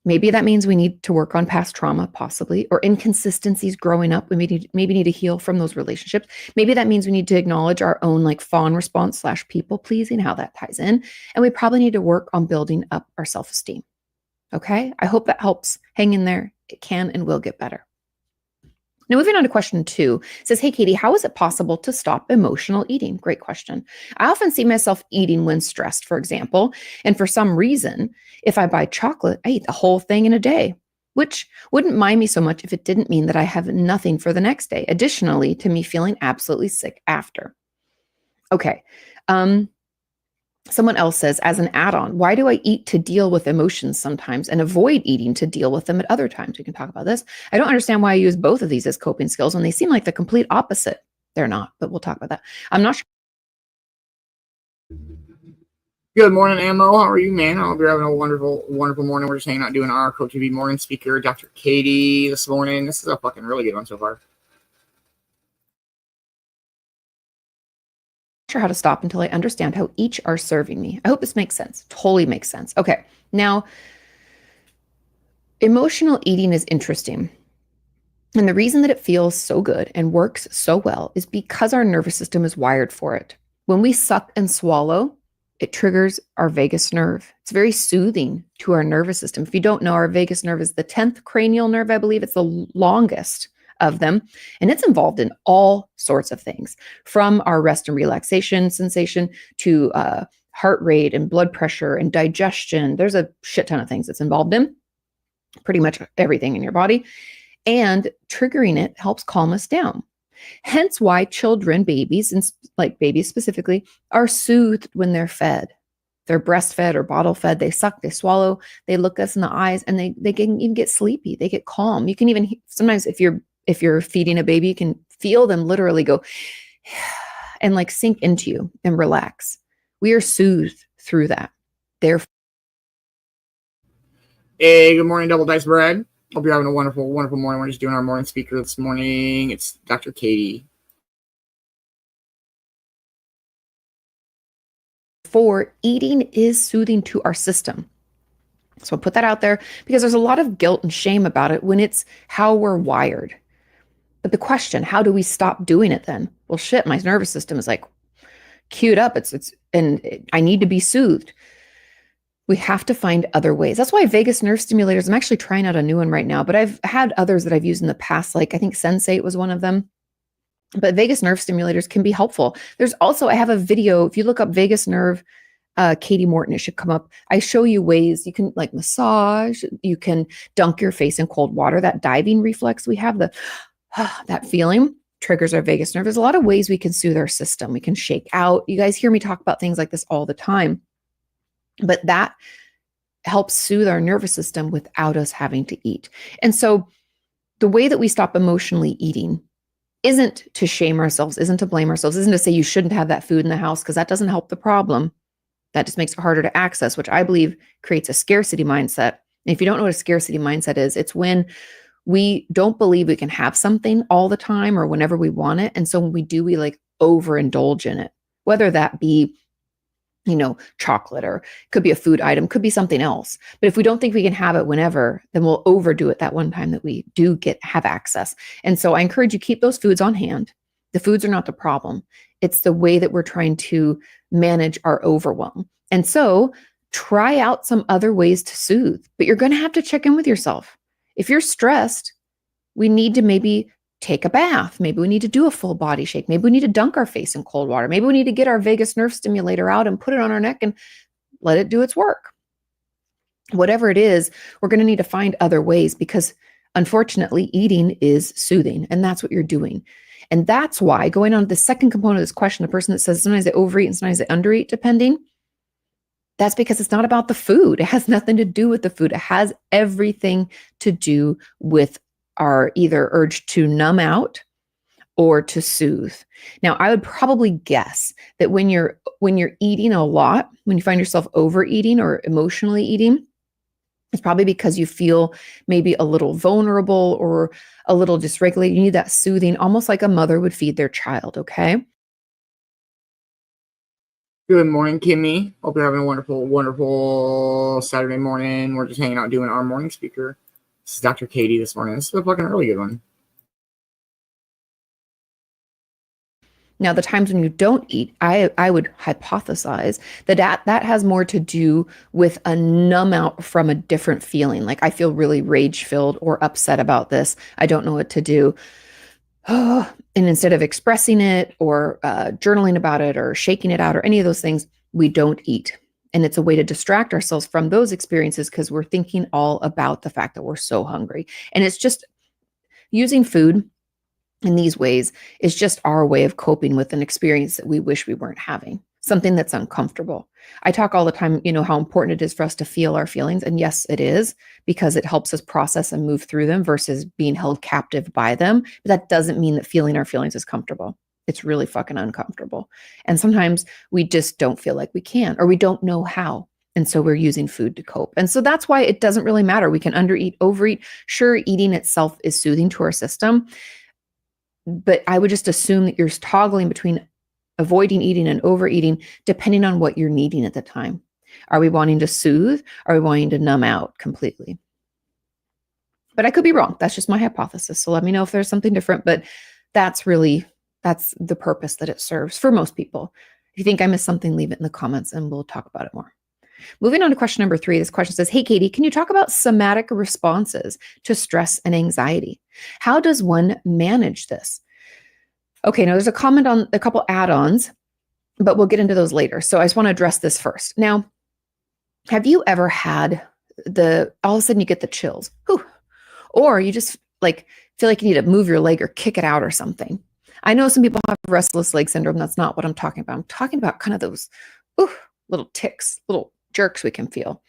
maybe that means we need to work on past trauma, possibly, or inconsistencies growing up. We maybe need to heal from those relationships. Maybe that means we need to acknowledge our own like fawn response / people pleasing, how that ties in. And we probably need to work on building up our self-esteem. Okay? I hope that helps. Hang in there. It can and will get better. Now, moving on to question 2, it says, hey, Katie, how is it possible to stop emotional eating? Great question. I often see myself eating when stressed, for example, and for some reason, if I buy chocolate, I eat the whole thing in a day, which wouldn't mind me so much if it didn't mean that I have nothing for the next day, additionally to me feeling absolutely sick after. Okay. Someone else says, as an add-on, why do I eat to deal with emotions sometimes and avoid eating to deal with them at other times? We can talk about this. I don't understand why I use both of these as coping skills when they seem like the complete opposite. They're not, but we'll talk about that. I'm not sure. Good morning, Ammo. How are you, man? I hope you're having a wonderful, wonderful morning. We're just hanging out doing our Cove TV morning speaker, Dr. Katie, this morning. This is a fucking really good one so far. Sure how to stop until I understand how each are serving me. I hope this makes sense. Totally makes sense. Okay. Now, emotional eating is interesting. And the reason that it feels so good and works so well is because our nervous system is wired for it. When we suck and swallow, it triggers our vagus nerve. It's very soothing to our nervous system. If you don't know, our vagus nerve is the 10th cranial nerve, I believe. It's the longest of them. And it's involved in all sorts of things, from our rest and relaxation sensation to heart rate and blood pressure and digestion. There's a shit ton of things it's involved in, pretty much everything in your body. And triggering it helps calm us down. Hence why children, babies, and like babies specifically, are soothed when they're fed. They're breastfed or bottle fed. They suck, they swallow, they look us in the eyes, and they can even get sleepy. They get calm. You can even, sometimes if you're feeding a baby, you can feel them literally go and like sink into you and relax. We are soothed through that. Hey, good morning, Double Dice Bread. Hope you're having a wonderful, wonderful morning. We're just doing our morning speaker this morning. It's Dr. Katie. For eating is soothing to our system. So I'll put that out there because there's a lot of guilt and shame about it when it's how we're wired. But the question, how do we stop doing it then? Well, shit, my nervous system is like queued up. And I need to be soothed. We have to find other ways. That's why vagus nerve stimulators, I'm actually trying out a new one right now, but I've had others that I've used in the past. Like I think Sensate was one of them. But vagus nerve stimulators can be helpful. There's also, I have a video, if you look up vagus nerve, Katie Morton, it should come up. I show you ways you can like massage, you can dunk your face in cold water. That diving reflex we have, that feeling triggers our vagus nerve. There's a lot of ways we can soothe our system. We can shake out. You guys hear me talk about things like this all the time. But that helps soothe our nervous system without us having to eat. And so the way that we stop emotionally eating isn't to shame ourselves, isn't to blame ourselves, isn't to say you shouldn't have that food in the house, because that doesn't help the problem. That just makes it harder to access, which I believe creates a scarcity mindset. And if you don't know what a scarcity mindset is, it's when we don't believe we can have something all the time or whenever we want it. And so when we do, we like overindulge in it, whether that be, chocolate, or could be a food item, could be something else. But if we don't think we can have it whenever, then we'll overdo it that one time that we do have access. And so I encourage you, keep those foods on hand. The foods are not the problem. It's the way that we're trying to manage our overwhelm. And so try out some other ways to soothe, but you're going to have to check in with yourself. If you're stressed, we need to maybe take a bath. Maybe we need to do a full body shake. Maybe we need to dunk our face in cold water. Maybe we need to get our vagus nerve stimulator out and put it on our neck and let it do its work. Whatever it is, we're going to need to find other ways, because unfortunately, eating is soothing, and that's what you're doing. And that's why, going on to the second component of this question, the person that says sometimes they overeat and sometimes they undereat, depending, that's because it's not about the food. It has nothing to do with the food. It has everything to do with our either urge to numb out or to soothe. Now, I would probably guess that when you're eating a lot, when you find yourself overeating or emotionally eating, it's probably because you feel maybe a little vulnerable or a little dysregulated. You need that soothing, almost like a mother would feed their child, okay? Good morning, Kimmy. Hope you're having a wonderful, wonderful Saturday morning. We're just hanging out doing our morning speaker. This is Dr. Katie this morning. This is a fucking really good one. Now, the times when you don't eat, I would hypothesize that has more to do with a numb out from a different feeling. Like, I feel really rage-filled or upset about this. I don't know what to do. And instead of expressing it or journaling about it or shaking it out or any of those things, we don't eat. And it's a way to distract ourselves from those experiences because we're thinking all about the fact that we're so hungry. And it's just using food in these ways is just our way of coping with an experience that we wish we weren't having, something that's uncomfortable. I talk all the time, how important it is for us to feel our feelings. And yes, it is, because it helps us process and move through them versus being held captive by them. But that doesn't mean that feeling our feelings is comfortable. It's really fucking uncomfortable. And sometimes we just don't feel like we can, or we don't know how. And so we're using food to cope. And so that's why it doesn't really matter. We can undereat, overeat. Sure, eating itself is soothing to our system. But I would just assume that you're toggling between avoiding eating and overeating, depending on what you're needing at the time. Are we wanting to soothe? Are we wanting to numb out completely? But I could be wrong. That's just my hypothesis. So let me know if there's something different. But that's the purpose that it serves for most people. If you think I missed something, leave it in the comments and we'll talk about it more. Moving on to question number 3. This question says, hey, Katie, can you talk about somatic responses to stress and anxiety? How does one manage this? Okay, now there's a comment on a couple add-ons, but we'll get into those later. So I just want to address this first. Now, have you ever had all of a sudden you get the chills, or you just feel like you need to move your leg or kick it out or something? I know some people have restless leg syndrome. That's not what I'm talking about. I'm talking about kind of those little ticks, little jerks we can feel.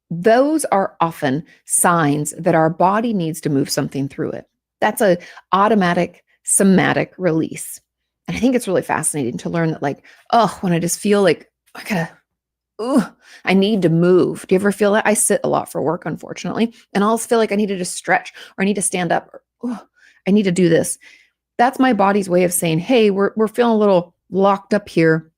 Those are often signs that our body needs to move something through it. That's an automatic somatic release. And I think it's really fascinating to learn that when I just feel like I need to move. Do you ever feel that? I sit a lot for work, unfortunately, and I'll feel like I need to just stretch, or I need to stand up, or I need to do this. That's my body's way of saying, hey, we're feeling a little locked up here.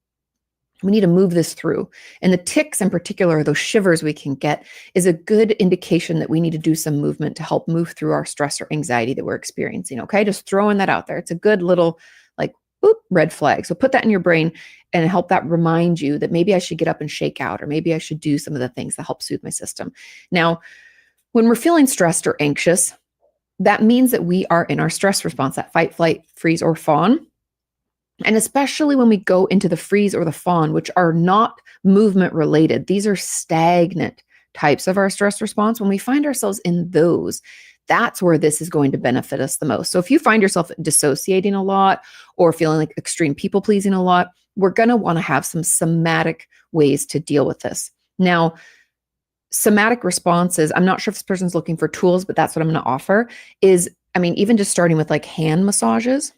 We need to move this through. And the ticks in particular, those shivers we can get, is a good indication that we need to do some movement to help move through our stress or anxiety that we're experiencing. Okay, just throwing that out there. It's a good little red flag. So put that in your brain and help that remind you that maybe I should get up and shake out, or maybe I should do some of the things that help soothe my system. Now, when we're feeling stressed or anxious, that means that we are in our stress response, that fight, flight, freeze, or fawn. And especially when we go into the freeze or the fawn, which are not movement related, these are stagnant types of our stress response. When we find ourselves in those, That's where this is going to benefit us the most. So if you find yourself dissociating a lot or feeling like extreme people pleasing a lot, we're going to want to have some somatic ways to deal with this. Now, somatic responses, I'm not sure if this person's looking for tools, but that's what I'm going to offer is, even just starting with like hand massages.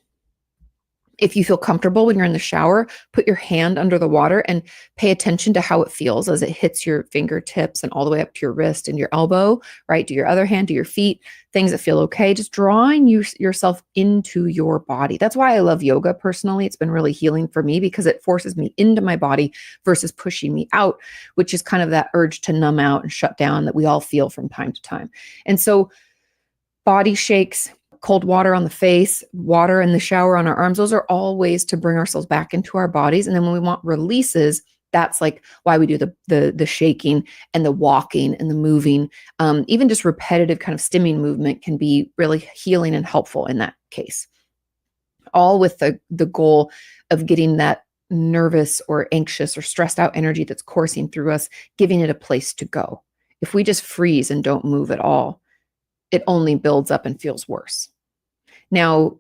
If you feel comfortable when you're in the shower, put your hand under the water and pay attention to how it feels as it hits your fingertips and all the way up to your wrist and your elbow, right? Do your other hand, do your feet, things that feel okay. Just drawing yourself into your body. That's why I love yoga personally. It's been really healing for me because it forces me into my body versus pushing me out, which is kind of that urge to numb out and shut down that we all feel from time to time. And so body shakes, cold water on the face, water in the shower on our arms, those are all ways to bring ourselves back into our bodies. And then when we want releases, that's like why we do the shaking and the walking and the moving. Even just repetitive kind of stimming movement can be really healing and helpful in that case. All with the goal of getting that nervous or anxious or stressed out energy that's coursing through us, giving it a place to go. If we just freeze and don't move at all, it only builds up and feels worse. Now,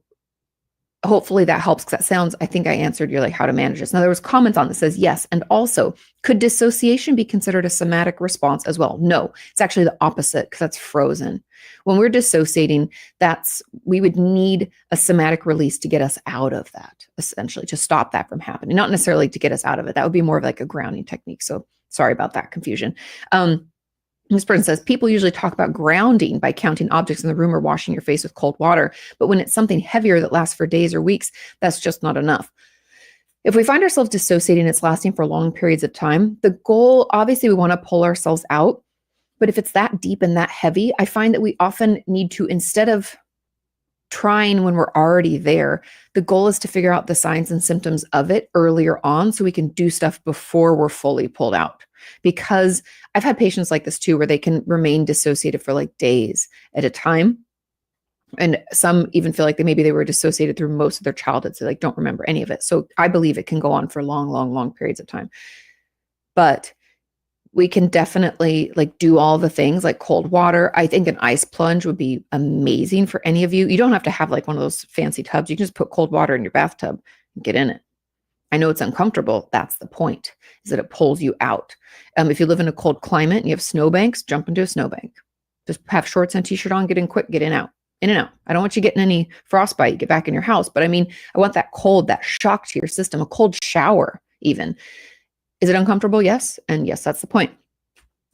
hopefully that helps because that sounds, I think I answered your like how to manage this. Now there was comments on this says yes. And also, could dissociation be considered a somatic response as well? No, it's actually the opposite because that's frozen. When we're dissociating, we would need a somatic release to get us out of that, essentially, to stop that from happening. Not necessarily to get us out of it. That would be more of like a grounding technique. So sorry about that confusion. This person says, people usually talk about grounding by counting objects in the room or washing your face with cold water. But when it's something heavier that lasts for days or weeks, that's just not enough. If we find ourselves dissociating, it's lasting for long periods of time. The goal, obviously, we want to pull ourselves out. But if it's that deep and that heavy, I find that we often need to, instead of trying when we're already there, the goal is to figure out the signs and symptoms of it earlier on so we can do stuff before we're fully pulled out. Because I've had patients like this too, where they can remain dissociated for like days at a time. And some even feel like maybe they were dissociated through most of their childhood. So they don't remember any of it. So I believe it can go on for long periods of time. But we can definitely like do all the things like cold water. I think an ice plunge would be amazing for any of you. You don't have to have like one of those fancy tubs. You can just put cold water in your bathtub and get in it. I know it's uncomfortable. That's the point, is that it pulls you out. If you live in a cold climate and you have snowbanks, jump into a snowbank. Just have shorts and t-shirt on, get in quick, get in out. In and out. I don't want you getting any frostbite, get back in your house. But I want that cold, that shock to your system, a cold shower even. Is it uncomfortable? Yes. And yes, that's the point.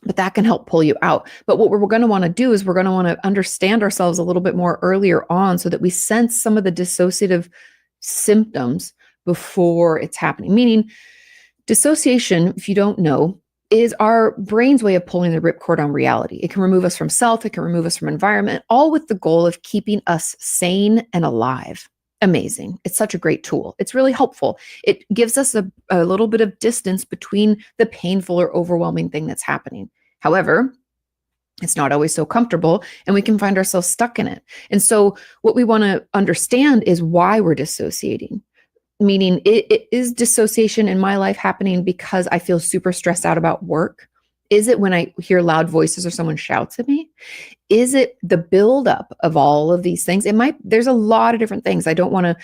But that can help pull you out. But what we're going to want to do is we're going to want to understand ourselves a little bit more earlier on so that we sense some of the dissociative symptoms before it's happening. Meaning, dissociation, if you don't know, is our brain's way of pulling the ripcord on reality. It can remove us from self, it can remove us from environment, all with the goal of keeping us sane and alive. Amazing. It's such a great tool. It's really helpful. It gives us a little bit of distance between the painful or overwhelming thing that's happening. However, it's not always so comfortable and we can find ourselves stuck in it. And so what we want to understand is why we're dissociating. Meaning, it is dissociation in my life happening because I feel super stressed out about work? Is it when I hear loud voices or someone shouts at me? Is it the buildup of all of these things? There's a lot of different things. I don't want to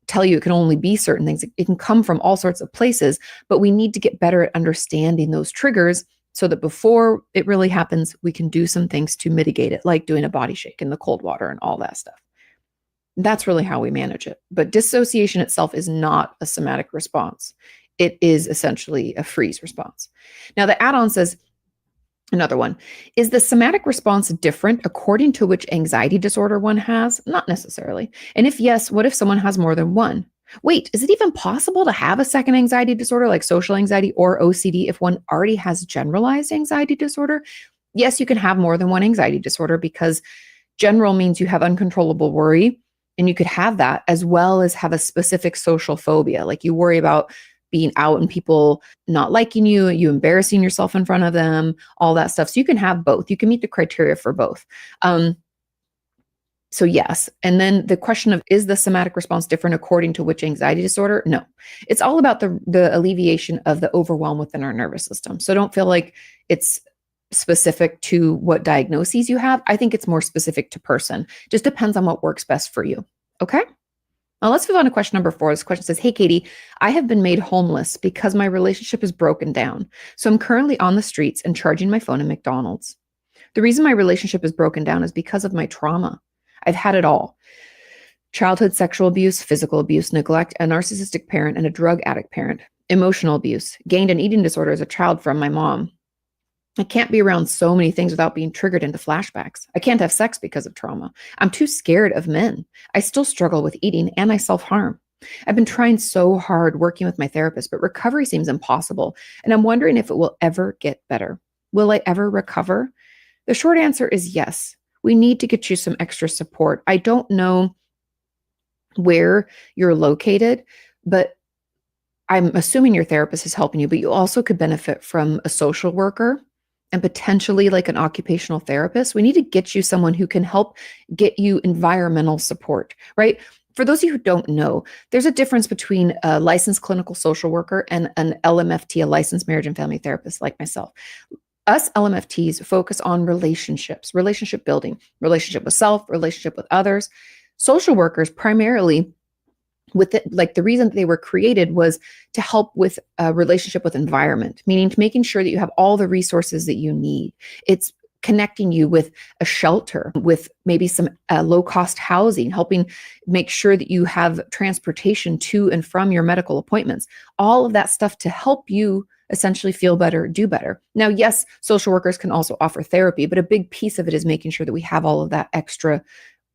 tell you it can only be certain things. It can come from all sorts of places, but we need to get better at understanding those triggers so that before it really happens, we can do some things to mitigate it, like doing a body shake in the cold water and all that stuff. That's really how we manage it. But dissociation itself is not a somatic response. It is essentially a freeze response. Now, the add-on says, another one, is the somatic response different according to which anxiety disorder one has? Not necessarily. And if yes, what if someone has more than one? Wait, is it even possible to have a second anxiety disorder like social anxiety or OCD if one already has generalized anxiety disorder? Yes, you can have more than one anxiety disorder because general means you have uncontrollable worry. And you could have that as well as have a specific social phobia. Like you worry about being out and people not liking you, you embarrassing yourself in front of them, all that stuff. So you can have both. You can meet the criteria for both. So yes. And then the question of, is the somatic response different according to which anxiety disorder? No. It's all about the alleviation of the overwhelm within our nervous system. So don't feel like it's specific to what diagnoses you have. I think it's more specific to person. Just depends on what works best for you. Okay. Now let's move on to question number 4. This question says, hey, Katie, I have been made homeless because my relationship is broken down. So I'm currently on the streets and charging my phone at McDonald's. The reason my relationship is broken down is because of my trauma. I've had it all. Childhood sexual abuse, physical abuse, neglect, a narcissistic parent, and a drug addict parent. Emotional abuse, gained an eating disorder as a child from my mom. I can't be around so many things without being triggered into flashbacks. I can't have sex because of trauma. I'm too scared of men. I still struggle with eating and I self-harm. I've been trying so hard working with my therapist, but recovery seems impossible. And I'm wondering if it will ever get better. Will I ever recover? The short answer is yes. We need to get you some extra support. I don't know where you're located, but I'm assuming your therapist is helping you, but you also could benefit from a social worker and potentially like an occupational therapist. We need to get you someone who can help get you environmental support, right? For those of you who don't know, there's a difference between a licensed clinical social worker and an LMFT, a licensed marriage and family therapist like myself. Us LMFTs focus on relationships, relationship building, relationship with self, relationship with others. Social workers primarily with it, like the reason they were created was to help with a relationship with environment, meaning to making sure that you have all the resources that you need. It's connecting you with a shelter, with maybe some low-cost housing, helping make sure that you have transportation to and from your medical appointments, all of that stuff to help you essentially feel better, do better. Now, yes, social workers can also offer therapy, but a big piece of it is making sure that we have all of that extra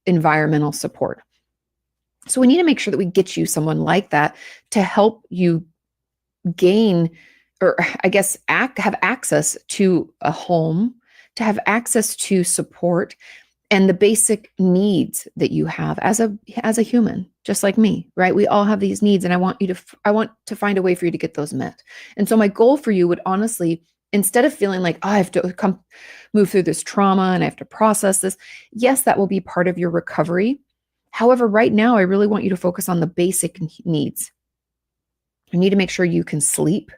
environmental support. So we need to make sure that we get you someone like that to help you gain, or I guess have access to a home, to have access to support and the basic needs that you have as a human, just like me, right? We all have these needs, and I want to find a way for you to get those met. And so my goal for you would honestly, instead of feeling like, oh, I have to move through this trauma and I have to process this, yes, that will be part of your recovery. However, right now, I really want you to focus on the basic needs. You need to make sure you can sleep.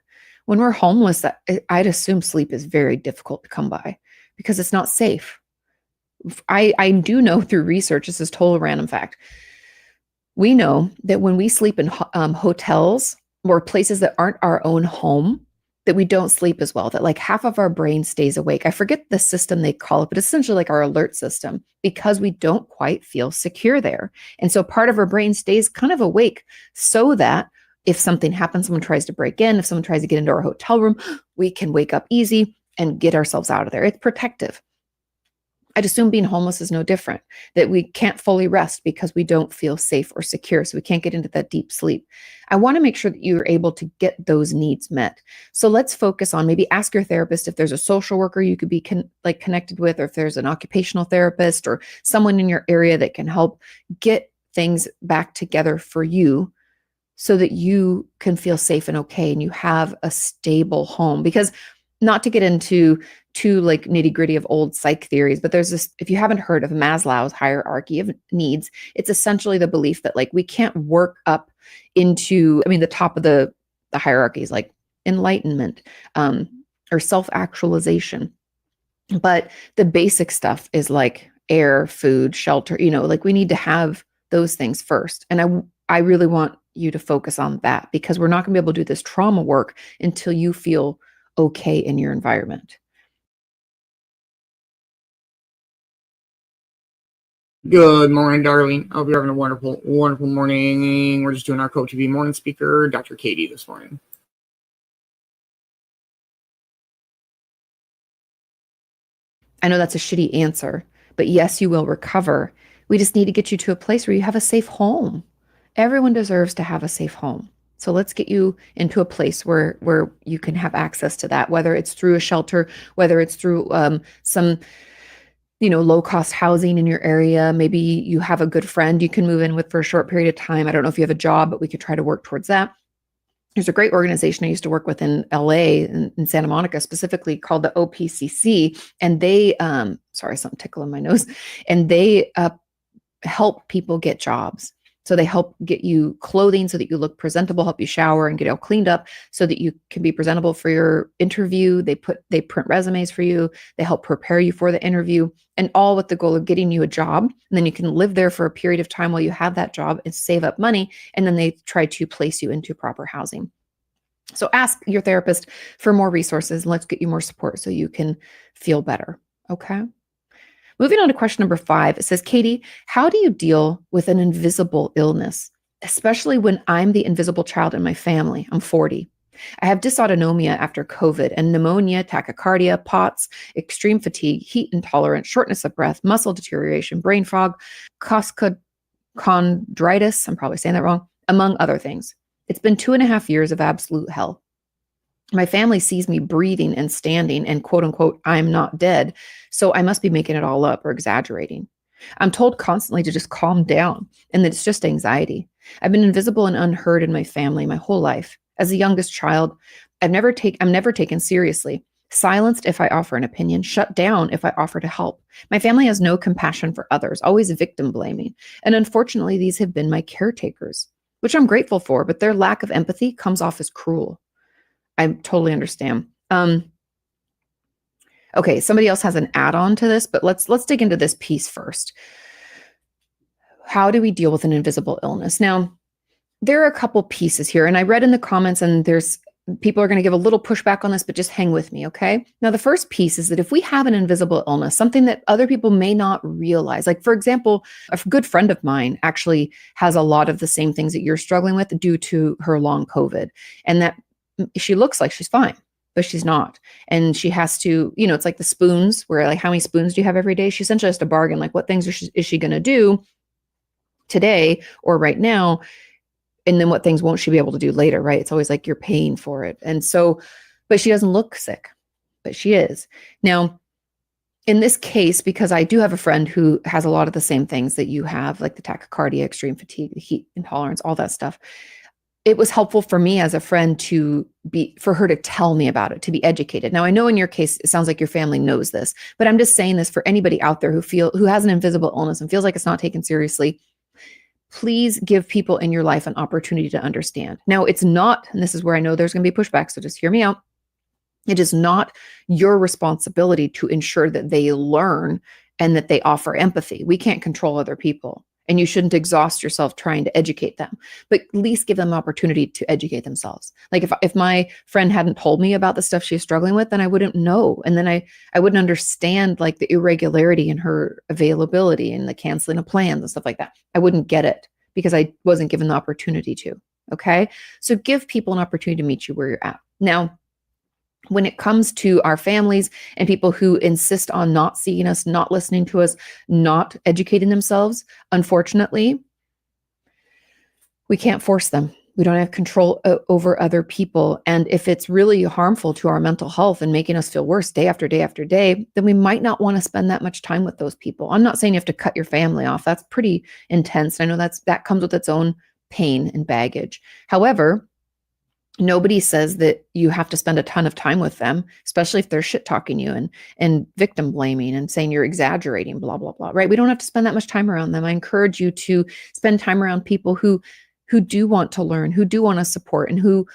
When we're homeless, I'd assume sleep is very difficult to come by because it's not safe. I do know through research, this is total random fact, we know that when we sleep in hotels or places that aren't our own home, that we don't sleep as well, that like half of our brain stays awake. I forget the system they call it, but essentially like our alert system, because we don't quite feel secure there. And so part of our brain stays kind of awake so that if something happens, someone tries to break in, if someone tries to get into our hotel room, we can wake up easy and get ourselves out of there. It's protective. I'd assume being homeless is no different, that we can't fully rest because we don't feel safe or secure. So we can't get into that deep sleep. I want to make sure that you're able to get those needs met. So let's focus on, maybe ask your therapist if there's a social worker you could be connected with, or if there's an occupational therapist or someone in your area that can help get things back together for you so that you can feel safe and okay and you have a stable home. Because not to get into too like nitty gritty of old psych theories, but there's this, if you haven't heard of Maslow's hierarchy of needs, it's essentially the belief that like we can't work up into, the top of the hierarchy is like enlightenment or self-actualization. But the basic stuff is like air, food, shelter, like we need to have those things first. And I really want you to focus on that, because we're not gonna be able to do this trauma work until you feel okay in your environment. Good morning, darling. I hope you're having a wonderful, wonderful morning. We're just doing our Cove TV morning speaker, Dr. Katie, this morning. I know that's a shitty answer, but yes, you will recover. We just need to get you to a place where you have a safe home. Everyone deserves to have a safe home. So let's get you into a place where you can have access to that, whether it's through a shelter, whether it's through some low-cost housing in your area. Maybe you have a good friend you can move in with for a short period of time. I don't know if you have a job, but we could try to work towards that. There's a great organization I used to work with in LA, in Santa Monica, specifically called the OPCC. And they, sorry, something tickling my nose. And they help people get jobs. So they help get you clothing so that you look presentable, help you shower and get all cleaned up so that you can be presentable for your interview. They print resumes for you. They help prepare you for the interview, and all with the goal of getting you a job. And then you can live there for a period of time while you have that job and save up money. And then they try to place you into proper housing. So ask your therapist for more resources, and let's get you more support so you can feel better. Okay. Moving on to question number 5, it says, Katie, how do you deal with an invisible illness, especially when I'm the invisible child in my family? I'm 40. I have dysautonomia after COVID and pneumonia, tachycardia, POTS, extreme fatigue, heat intolerance, shortness of breath, muscle deterioration, brain fog, costochondritis, I'm probably saying that wrong, among other things. It's been 2.5 years of absolute hell. My family sees me breathing and standing and quote unquote, I'm not dead. So I must be making it all up or exaggerating. I'm told constantly to just calm down and that it's just anxiety. I've been invisible and unheard in my family my whole life. As the youngest child, I'm never taken seriously, silenced if I offer an opinion, shut down if I offer to help. My family has no compassion for others, always victim blaming. And unfortunately, these have been my caretakers, which I'm grateful for, but their lack of empathy comes off as cruel. I totally understand. Okay, somebody else has an add-on to this, but let's dig into this piece first. How do we deal with an invisible illness? Now, there are a couple pieces here, and I read in the comments, and there's people are going to give a little pushback on this, but just hang with me, okay? Now, the first piece is that if we have an invisible illness, something that other people may not realize, like for example, a good friend of mine actually has a lot of the same things that you're struggling with due to her long COVID, and that she looks like she's fine, but she's not. And she has to, it's like the spoons where like, how many spoons do you have every day? She essentially has to bargain, like what things is she going to do today or right now? And then what things won't she be able to do later, right? It's always like you're paying for it. And so, but she doesn't look sick, but she is. Now, in this case, because I do have a friend who has a lot of the same things that you have, like the tachycardia, extreme fatigue, the heat intolerance, all that stuff. It was helpful for me as a friend for her to tell me about it, to be educated. Now, I know in your case, it sounds like your family knows this, but I'm just saying this for anybody out there who has an invisible illness and feels like it's not taken seriously. Please give people in your life an opportunity to understand. Now, it's not, and this is where I know there's going to be pushback, so just hear me out. It is not your responsibility to ensure that they learn and that they offer empathy. We can't control other people. And you shouldn't exhaust yourself trying to educate them, but at least give them an opportunity to educate themselves. Like if my friend hadn't told me about the stuff she's struggling with, then I wouldn't know. And then I wouldn't understand like the irregularity in her availability and the canceling of plans and stuff like that. I wouldn't get it because I wasn't given the opportunity to. Okay. So give people an opportunity to meet you where you're at. Now, when it comes to our families and people who insist on not seeing us, not listening to us, not educating themselves, unfortunately, we can't force them. We don't have control over other people. And if it's really harmful to our mental health and making us feel worse day after day after day, then we might not want to spend that much time with those people. I'm not saying you have to cut your family off. That's pretty intense. I know that comes with its own pain and baggage. However, nobody says that you have to spend a ton of time with them, especially if they're shit talking you and victim blaming and saying you're exaggerating, blah, blah, blah, right? We don't have to spend that much time around them. I encourage you to spend time around people who do want to learn, who do want to support, and who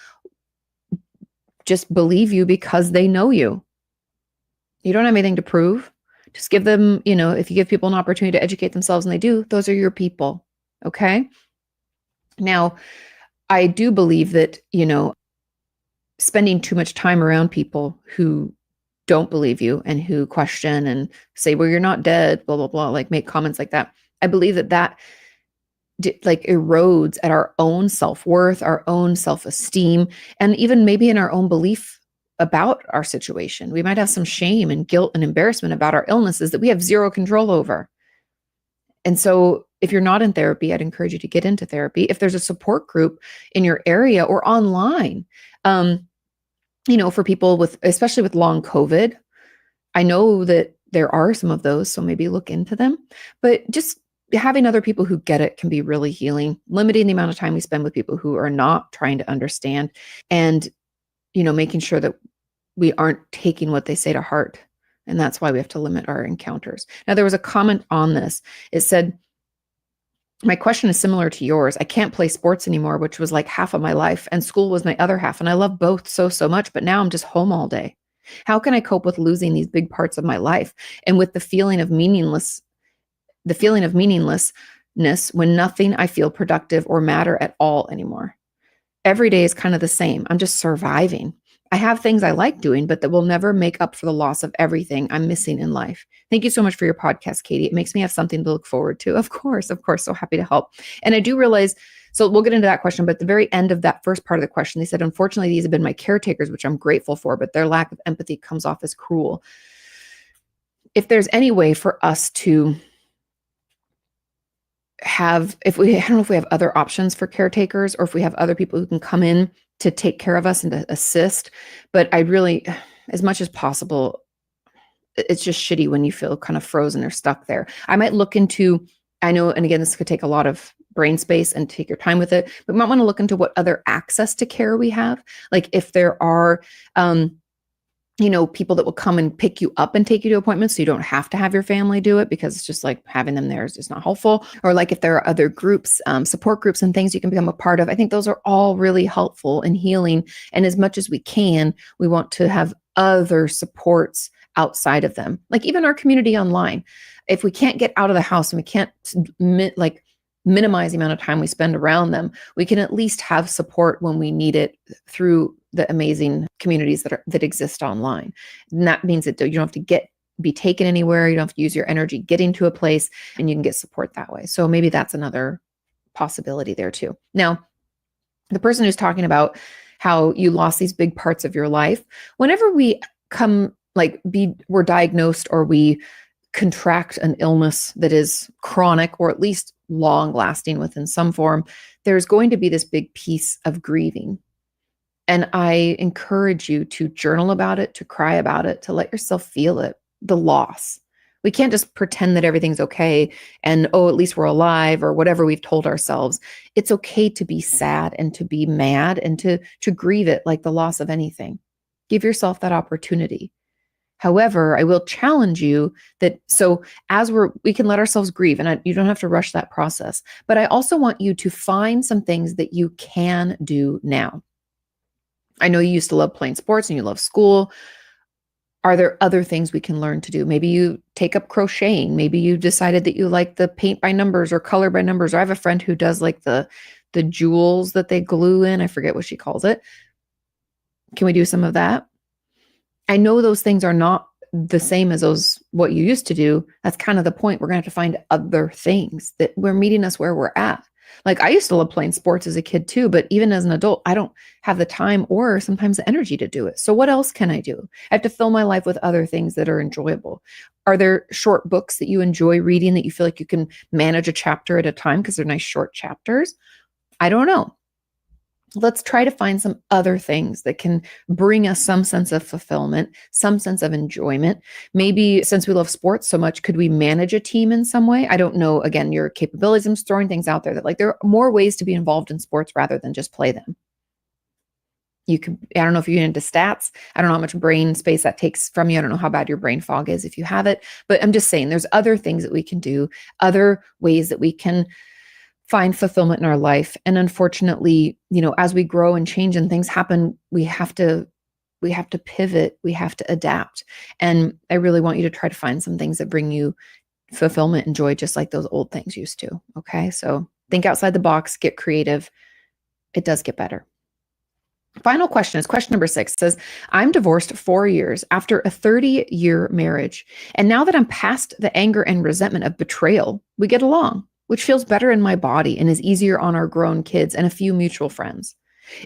just believe you because they know you. You don't have anything to prove. Just give them, if you give people an opportunity to educate themselves and they do, those are your people. Okay. Now, I do believe that, spending too much time around people who don't believe you and who question and say, well, you're not dead, blah, blah, blah, like make comments like that. I believe that like erodes at our own self-worth, our own self-esteem, and even maybe in our own belief about our situation. We might have some shame and guilt and embarrassment about our illnesses that we have zero control over. And so if you're not in therapy, I'd encourage you to get into therapy. If there's a support group in your area or online, for people especially with long COVID, I know that there are some of those, so maybe look into them, but just having other people who get it can be really healing, limiting the amount of time we spend with people who are not trying to understand and, making sure that we aren't taking what they say to heart. And that's why we have to limit our encounters. Now, there was a comment on this. It said, My question is similar to yours. I can't play sports anymore, which was like half of my life, and school was my other half. And I love both so, so much, but now I'm just home all day. How can I cope with losing these big parts of my life and with the feeling of meaninglessness when nothing I feel productive or matter at all anymore? Every day is kind of the same. I'm just surviving. I have things I like doing, but that will never make up for the loss of everything I'm missing in life. Thank you so much for your podcast, Katie. It makes me have something to look forward to. Of course. So happy to help. And I do realize, so we'll get into that question, but at the very end of that first part of the question, they said, unfortunately, these have been my caretakers, which I'm grateful for, but their lack of empathy comes off as cruel. If there's any way for us to I don't know if we have other options for caretakers or if we have other people who can come in to take care of us and to assist. But I really, as much as possible, it's just shitty when you feel kind of frozen or stuck there. I might look into, I know, and again, this could take a lot of brain space and take your time with it, but we might want to look into what other access to care we have. Like if there are, people that will come and pick you up and take you to appointments so you don't have to have your family do it, because it's just like having them there is just not helpful. Or like if there are other groups, support groups and things you can become a part of. I think those are all really helpful in healing. And as much as we can, we want to have other supports outside of them. Like even our community online. If we can't get out of the house and we can't minimize the amount of time we spend around them, we can at least have support when we need it through the amazing communities that exist online. And that means that you don't have to be taken anywhere. You don't have to use your energy getting to a place, and you can get support that way. So maybe that's another possibility there too. Now, the person who's talking about how you lost these big parts of your life, whenever we we're diagnosed or we contract an illness that is chronic or at least long lasting within some form, there's going to be this big piece of grieving. And I encourage you to journal about it, to cry about it, to let yourself feel it, the loss. We can't just pretend that everything's okay and, at least we're alive or whatever we've told ourselves. It's okay to be sad and to be mad and to grieve it like the loss of anything. Give yourself that opportunity. However, I will challenge you that, so as we can let ourselves grieve, and you don't have to rush that process, but I also want you to find some things that you can do now. I know you used to love playing sports and you love school. Are there other things we can learn to do? Maybe you take up crocheting. Maybe you decided that you like the paint by numbers or color by numbers. Or I have a friend who does like the jewels that they glue in. I forget what she calls it. Can we do some of that? I know those things are not the same as what you used to do. That's kind of the point. We're going to have to find other things that we're meeting us where we're at. Like I used to love playing sports as a kid too, but even as an adult, I don't have the time or sometimes the energy to do it. So what else can I do? I have to fill my life with other things that are enjoyable. Are there short books that you enjoy reading that you feel like you can manage a chapter at a time because they're nice short chapters? I don't know. Let's try to find some other things that can bring us some sense of fulfillment, some sense of enjoyment. Maybe since we love sports so much, could we manage a team in some way? I don't know, again, your capabilities. I'm just throwing things out there that like there are more ways to be involved in sports rather than just play them. I don't know if you're into stats. I don't know how much brain space that takes from you. I don't know how bad your brain fog is if you have it, but I'm just saying there's other things that we can do, other ways that we can find fulfillment in our life. And unfortunately, as we grow and change and things happen, we have to pivot, we have to adapt. And I really want you to try to find some things that bring you fulfillment and joy, just like those old things used to. Okay. So think outside the box, get creative. It does get better. Final question is question number 6. It says, I'm divorced 4 years after a 30-year marriage. And now that I'm past the anger and resentment of betrayal, we get along, which feels better in my body and is easier on our grown kids and a few mutual friends.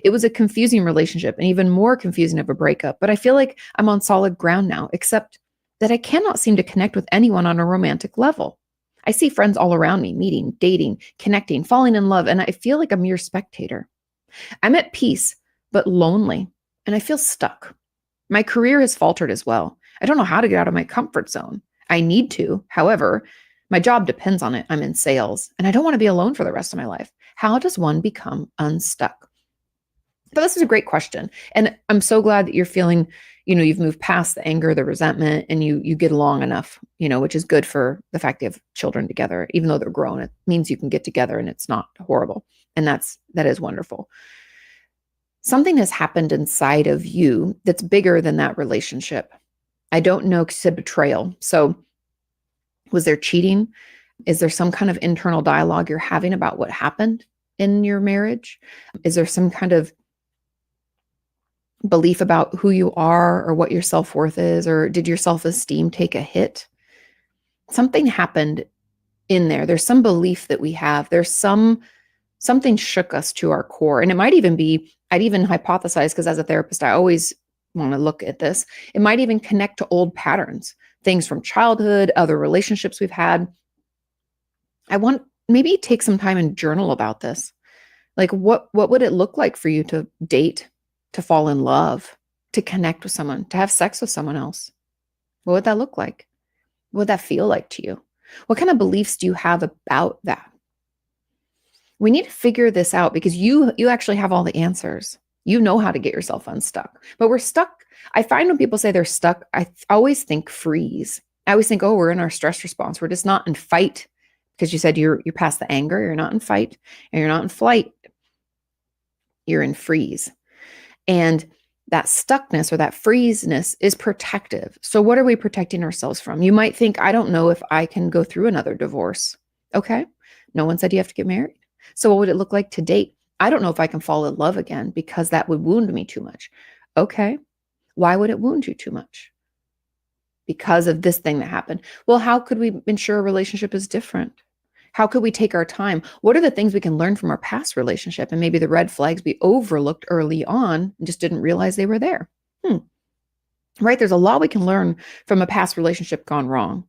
It was a confusing relationship and even more confusing of a breakup, but I feel like I'm on solid ground now, except that I cannot seem to connect with anyone on a romantic level. I see friends all around me, meeting, dating, connecting, falling in love, and I feel like a mere spectator. I'm at peace, but lonely, and I feel stuck. My career has faltered as well. I don't know how to get out of my comfort zone. I need to, however, my job depends on it. I'm in sales, and I don't want to be alone for the rest of my life. How does one become unstuck? But this is a great question. And I'm so glad that you're feeling, you've moved past the anger, the resentment, and you get along enough, which is good for the fact that you have children together. Even though they're grown, it means you can get together and it's not horrible. And that is wonderful. Something has happened inside of you that's bigger than that relationship. I don't know, because you said betrayal. So was there cheating? Is there some kind of internal dialogue you're having about what happened in your marriage? Is there some kind of belief about who you are or what your self-worth is? Or did your self-esteem take a hit? Something happened in there. There's some belief that we have. There's something shook us to our core. And it might even be, I'd even hypothesize, because as a therapist, I always want to look at this. It might even connect to old patterns, things from childhood, other relationships we've had. I want maybe take some time and journal about this. Like what would it look like for you to date, to fall in love, to connect with someone, to have sex with someone else? What would that look like? What would that feel like to you? What kind of beliefs do you have about that? We need to figure this out, because you actually have all the answers. You know how to get yourself unstuck. But we're stuck. I find when people say they're stuck, I always think freeze. I always think, oh, we're in our stress response. We're just not in fight, because you said you're past the anger. You're not in fight, and you're not in flight. You're in freeze. And that stuckness or that freezeness is protective. So what are we protecting ourselves from? You might think, I don't know if I can go through another divorce. Okay. No one said you have to get married. So what would it look like to date? I don't know if I can fall in love again, because that would wound me too much. Okay. Why would it wound you too much? Because of this thing that happened. Well, how could we ensure a relationship is different? How could we take our time? What are the things we can learn from our past relationship? And maybe the red flags we overlooked early on and just didn't realize they were there. Right? There's a lot we can learn from a past relationship gone wrong,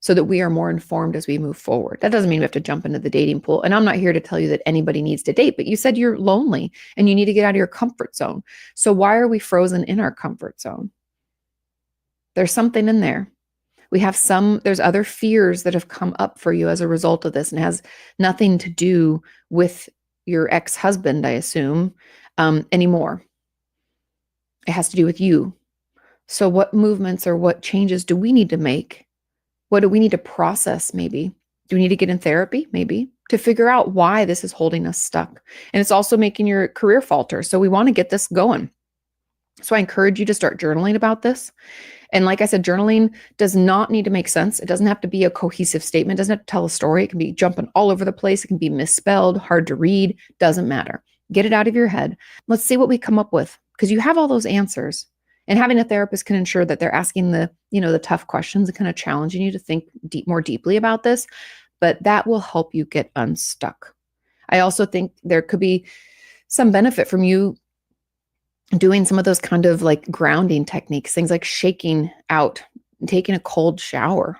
so that we are more informed as we move forward. That doesn't mean we have to jump into the dating pool. And I'm not here to tell you that anybody needs to date, but you said you're lonely and you need to get out of your comfort zone. So why are we frozen in our comfort zone? There's something in there. There's other fears that have come up for you as a result of this, and it has nothing to do with your ex-husband, I assume, anymore. It has to do with you. So what movements or what changes do we need to make? What do we need to process, maybe? Do we need to get in therapy, maybe, to figure out why this is holding us stuck? And it's also making your career falter. So we want to get this going. So I encourage you to start journaling about this. And like I said, journaling does not need to make sense. It doesn't have to be a cohesive statement. It doesn't have to tell a story. It can be jumping all over the place. It can be misspelled, hard to read. Doesn't matter. Get it out of your head. Let's see what we come up with, because you have all those answers. And having a therapist can ensure that they're asking the tough questions and kind of challenging you to think more deeply about this. But that will help you get unstuck. I also think there could be some benefit from you doing some of those kind of like grounding techniques, things like shaking out, taking a cold shower,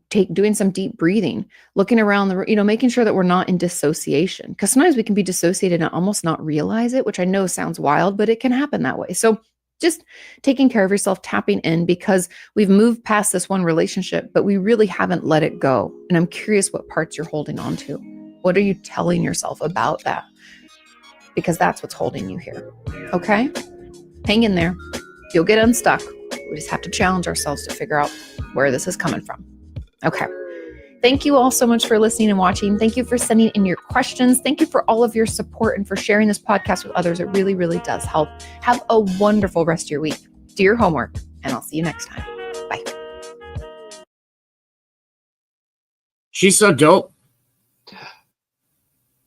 doing some deep breathing, looking around the, making sure that we're not in dissociation. Because sometimes we can be dissociated and almost not realize it, which I know sounds wild, but it can happen that way. So just taking care of yourself, tapping in, because we've moved past this one relationship, but we really haven't let it go. And I'm curious what parts you're holding on to. What are you telling yourself about that? Because that's what's holding you here. Okay? Hang in there. You'll get unstuck. We just have to challenge ourselves to figure out where this is coming from. Okay. Thank you all so much for listening and watching. Thank you for sending in your questions. Thank you for all of your support and for sharing this podcast with others. It really, really does help. Have a wonderful rest of your week. Do your homework, and I'll see you next time. Bye. She's so dope.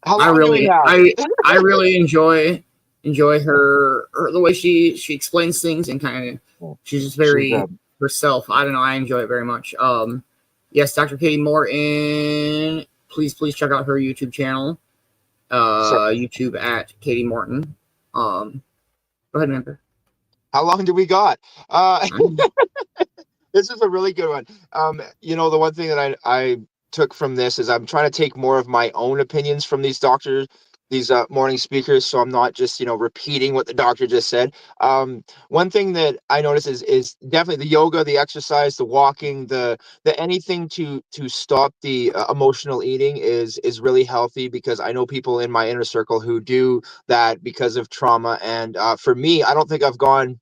I really enjoy her the way she explains things, and kind of she's just very herself. I don't know. I enjoy it very much. Yes, Dr. Katie Morton. Please check out her YouTube channel. YouTube at Katie Morton. Go ahead, member. How long do we got? This is a really good one. The one thing that I took from this is I'm trying to take more of my own opinions from these doctors, morning speakers, so I'm not just repeating what the doctor just said. One thing that I notice is definitely the yoga, the exercise, the walking, the anything to stop the emotional eating is really healthy, because I know people in my inner circle who do that because of trauma. And for me, I don't think I've gone.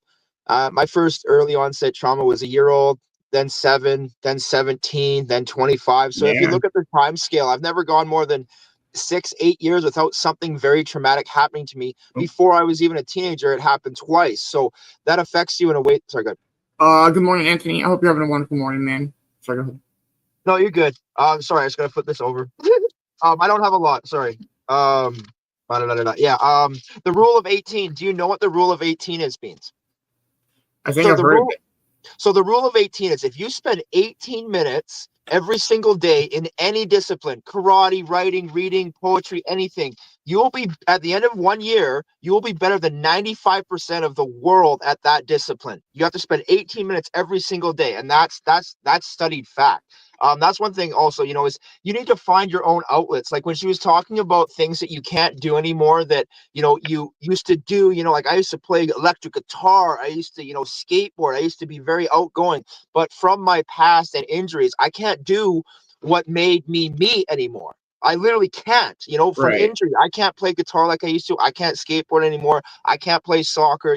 My first early onset trauma was a year old, then 7, then 17, then 25. So if you Yeah. look at the time scale, I've never gone more than 6, 8 years without something very traumatic happening to me. Before I was even a teenager, it happened twice. So that affects you in a way. Sorry, go ahead. Good morning, Anthony. I hope you're having a wonderful morning, man. Sorry, go ahead. No, you're good. Sorry, I just gotta flip this over. I don't have a lot. Sorry. Yeah. The rule of 18. Do you know what the rule of 18 is, Beans? I think I've heard of it. So the rule of 18 is, if you spend 18 minutes every single day in any discipline, karate, writing, reading, poetry, anything, you will be, at the end of 1 year, you will be better than 95% of the world at that discipline. You have to spend 18 minutes every single day. And that's studied fact. That's one thing also, is you need to find your own outlets. Like when she was talking about things that you can't do anymore that, you used to do, like I used to play electric guitar. I used to, skateboard. I used to be very outgoing, but from my past and injuries, I can't do what made me anymore. I literally can't, from Right. injury. I can't play guitar like I used to. I can't skateboard anymore. I can't play soccer,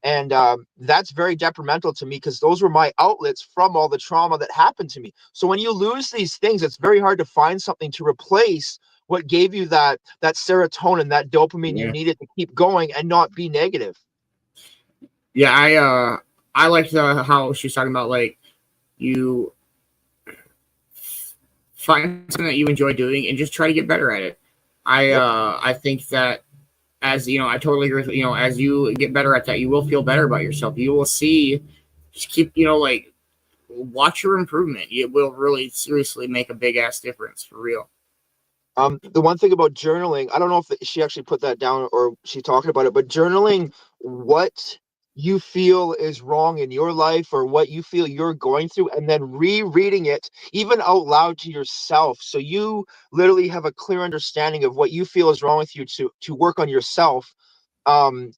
and that's very detrimental to me, because those were my outlets from all the trauma that happened to me. So when you lose these things, it's very hard to find something to replace what gave you that serotonin, that dopamine you needed to keep going and not be negative. Yeah, I liked how she was talking about, like, you find something that you enjoy doing and just try to get better at it. I think that, as I totally agree with, as you get better at that, you will feel better about yourself. You will see, just keep, like, watch your improvement. It will really seriously make a big ass difference, for real. The one thing about journaling, I don't know if she actually put that down or she talking about it, but journaling what you feel is wrong in your life or what you feel you're going through, and then rereading it even out loud to yourself, so you literally have a clear understanding of what you feel is wrong with you, to work on yourself,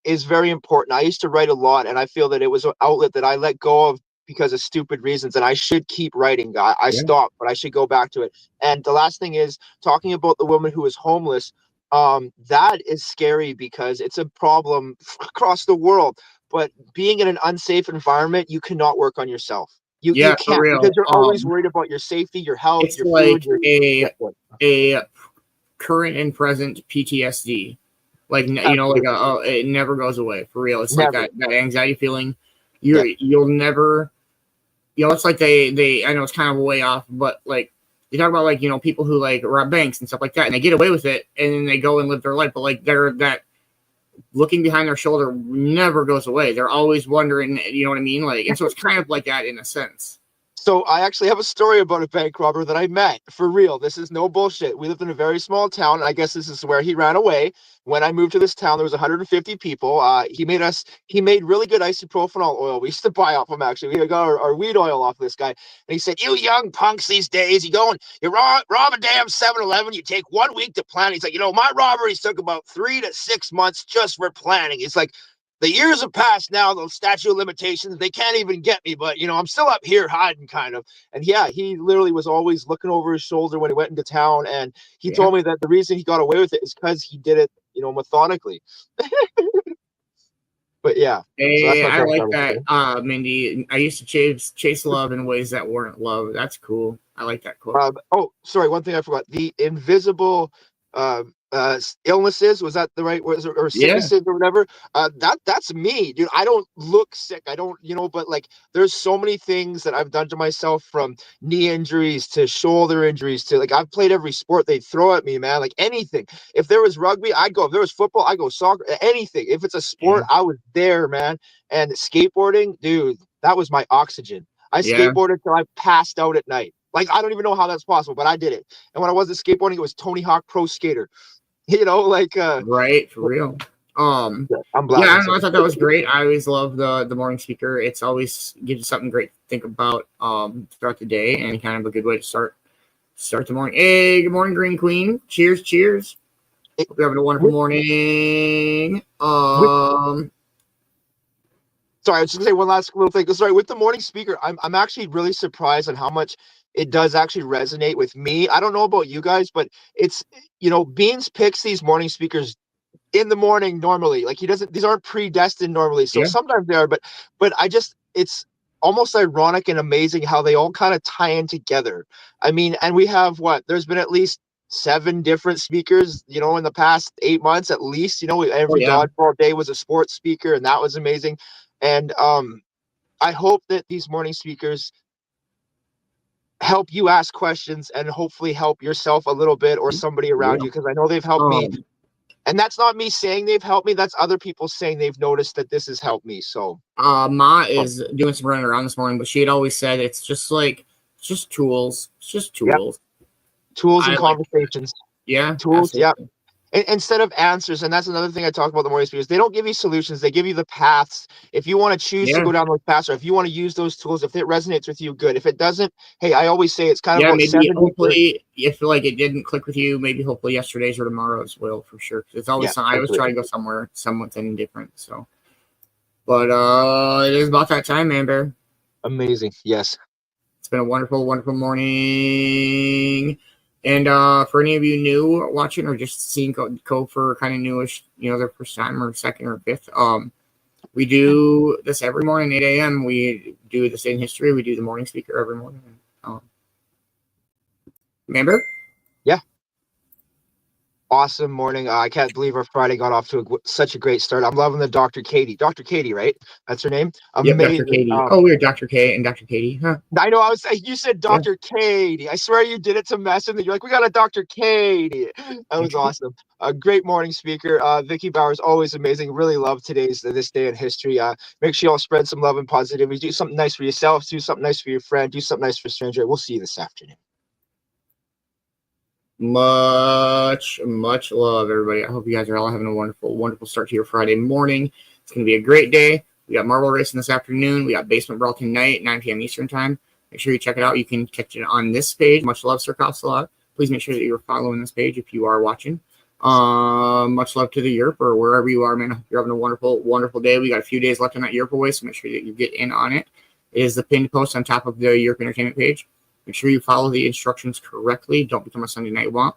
is very important. I used to write a lot, and I feel that it was an outlet that I let go of because of stupid reasons, and I should keep writing. I stopped, but I should go back to it. And the last thing is talking about the woman who is homeless. That is scary because it's a problem across the world. But being in an unsafe environment, you cannot work on yourself. You for can't, real. because you're always worried about your safety, your health, It's your like food. a current and present PTSD. Like, it never goes away, for real. It's Never. like that anxiety feeling. You'll never, it's like they I know it's kind of way off, but like they talk about, like, people who like rob banks and stuff like that, and they get away with it, and then they go and live their life, but like they're that looking behind their shoulder never goes away. They're always wondering, you know what I mean? Like, and so it's kind of like that in a sense. So I actually have a story about a bank robber that I met, for real. This is no bullshit. We lived in a very small town, and I guess this is where he ran away. When I moved to this town, there was 150 people. He made really good isopropanol oil. We used to buy off him, actually. We got our weed oil off this guy. And he said, "You young punks these days, you rob a damn 7-Eleven, you take 1 week to plan." He's like, my robberies took about 3 to 6 months just for planning. It's like, the years have passed now, those statute of limitations, they can't even get me, but I'm still up here hiding, kind of. And yeah, he literally was always looking over his shoulder when he went into town, and he told me that the reason he got away with it is because he did it, methodically. But yeah. Hey, so I like that, Mindy. I used to chase love in ways that weren't love. That's cool. I like that quote. Oh, sorry, one thing I forgot. The invisible illnesses, was that the right word, or sicknesses or whatever? That's me, dude. I don't look sick. I don't, but like there's so many things that I've done to myself, from knee injuries to shoulder injuries to, like, I've played every sport they throw at me, man. Like anything. If there was rugby, I'd go. If there was football, I'd go. Soccer, anything. If it's a sport, I was there, man. And skateboarding, dude, that was my oxygen. I skateboarded till I passed out at night. Like, I don't even know how that's possible, but I did it. And when I wasn't skateboarding, it was Tony Hawk Pro Skater. Right, for real. I'm I thought that was great. I always love the morning speaker. It's always gives you something great to think about throughout the day, and kind of a good way to start the morning. Hey, good morning, Green Queen. Cheers. Hope you're having a wonderful morning. Sorry, I was just gonna say one last little thing. Sorry, with the morning speaker, I'm actually really surprised at how much it does actually resonate with me. I don't know about you guys, but it's, Beanz picks these morning speakers in the morning normally. Like, he doesn't, these aren't predestined normally. So sometimes they are, but it's almost ironic and amazing how they all kind of tie in together. I mean, and we have there's been at least 7 different speakers, in the past 8 months at least. Every dodgeball day was a sports speaker, and that was amazing. And I hope that these morning speakers help you ask questions and hopefully help yourself a little bit or somebody around you, because I know they've helped me. And that's not me saying they've helped me. That's other people saying they've noticed that this has helped me. So Ma is doing some running around this morning, but she had always said it's just tools. It's just tools. Yep. Tools and conversations. Yeah. Tools. Absolutely. Yeah. Instead of answers, and that's another thing I talk about the morning speakers, they don't give you solutions, they give you the paths. If you want to choose to go down those paths, or if you want to use those tools, if it resonates with you, good. If it doesn't, hey, I always say it's kind of about maybe hopefully if it didn't click with you, maybe hopefully yesterday's or tomorrow's will, for sure. It's always I always try to go something different. So, but it is about that time, Man-Bear. Amazing. Yes, it's been a wonderful morning. And for any of you new watching or just seeing Cove for kind of newish, their first time or second or fifth, we do this every morning, 8 a.m. We do the same history. We do the morning speaker every morning. Man-Bear? Yeah. Awesome morning. I can't believe our Friday got off to such a great start. I'm loving the Dr. Katie. Dr. Katie, right? That's her name? Amazing. Yep, Dr. Katie. We're Dr. K and Dr. Katie, huh? I know. You said Dr. Katie. I swear you did it to mess with me. You're like, we got a Dr. Katie. That was awesome. A great morning speaker. Vicki Bowers, always amazing. Really love this day in history. Make sure you all spread some love and positivity. Do something nice for yourself. Do something nice for your friend. Do something nice for a stranger. We'll see you this afternoon. Much love, everybody. I hope you guys are all having a wonderful start to your Friday morning. It's going to be a great day. We got marble racing this afternoon. We got basement brawl tonight, 9 p.m. Eastern time. Make sure you check it out. You can catch it on this page. Much love, Sir Costello. Please make sure that you're following this page if you are watching. Much love to the Europe or wherever you are, man. I hope you're having a wonderful day. We got a few days left on that Europe away, so make sure that you get in on it. It is the pinned post on top of the Europe Entertainment page. Make sure you follow the instructions correctly. Don't become a Sunday night womp.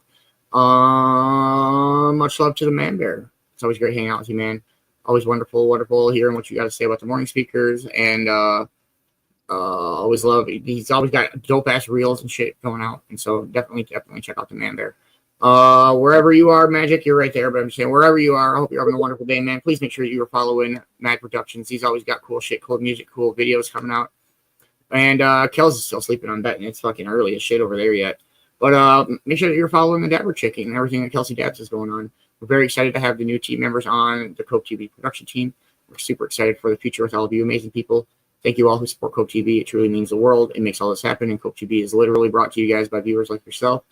Much love to the Man-Bear. It's always great hanging out with you, man. Always wonderful hearing what you got to say about the morning speakers. And always love. He's always got dope ass reels and shit going out. And so definitely check out the Man-Bear. Wherever you are, Magic, you're right there. But I'm just saying, wherever you are, I hope you're having a wonderful day, man. Please make sure you're following Mag Productions. He's always got cool shit, cool music, cool videos coming out. And Kels is still sleeping on betting. It's fucking early as shit over there yet. But make sure that you're following the Dabber Chick and everything that Kelsey Dabs is going on. We're very excited to have the new team members on the Cove TV production team. We're super excited for the future with all of you amazing people. Thank you all who support Cove TV. It truly means the world. It makes all this happen. And Cove TV is literally brought to you guys by viewers like yourself.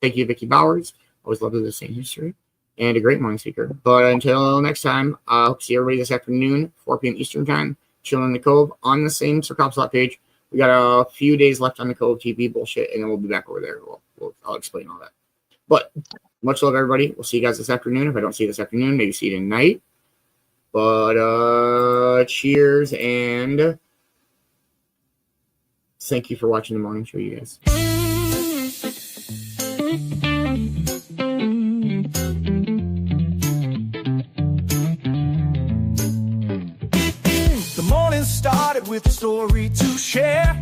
Thank you, Vicki Bowers. Always love the same history. And a great morning speaker. But until next time, I hope to see everybody this afternoon, 4 p.m. Eastern time, chilling in the Cove on the same Sir Cobb slot page. We got a few days left on the Cove TV bullshit, and then we'll be back over there. I'll explain all that. But much love, everybody. We'll see you guys this afternoon. If I don't see you this afternoon, maybe see you tonight. But cheers, and thank you for watching the morning show, you guys. Started with a story to share.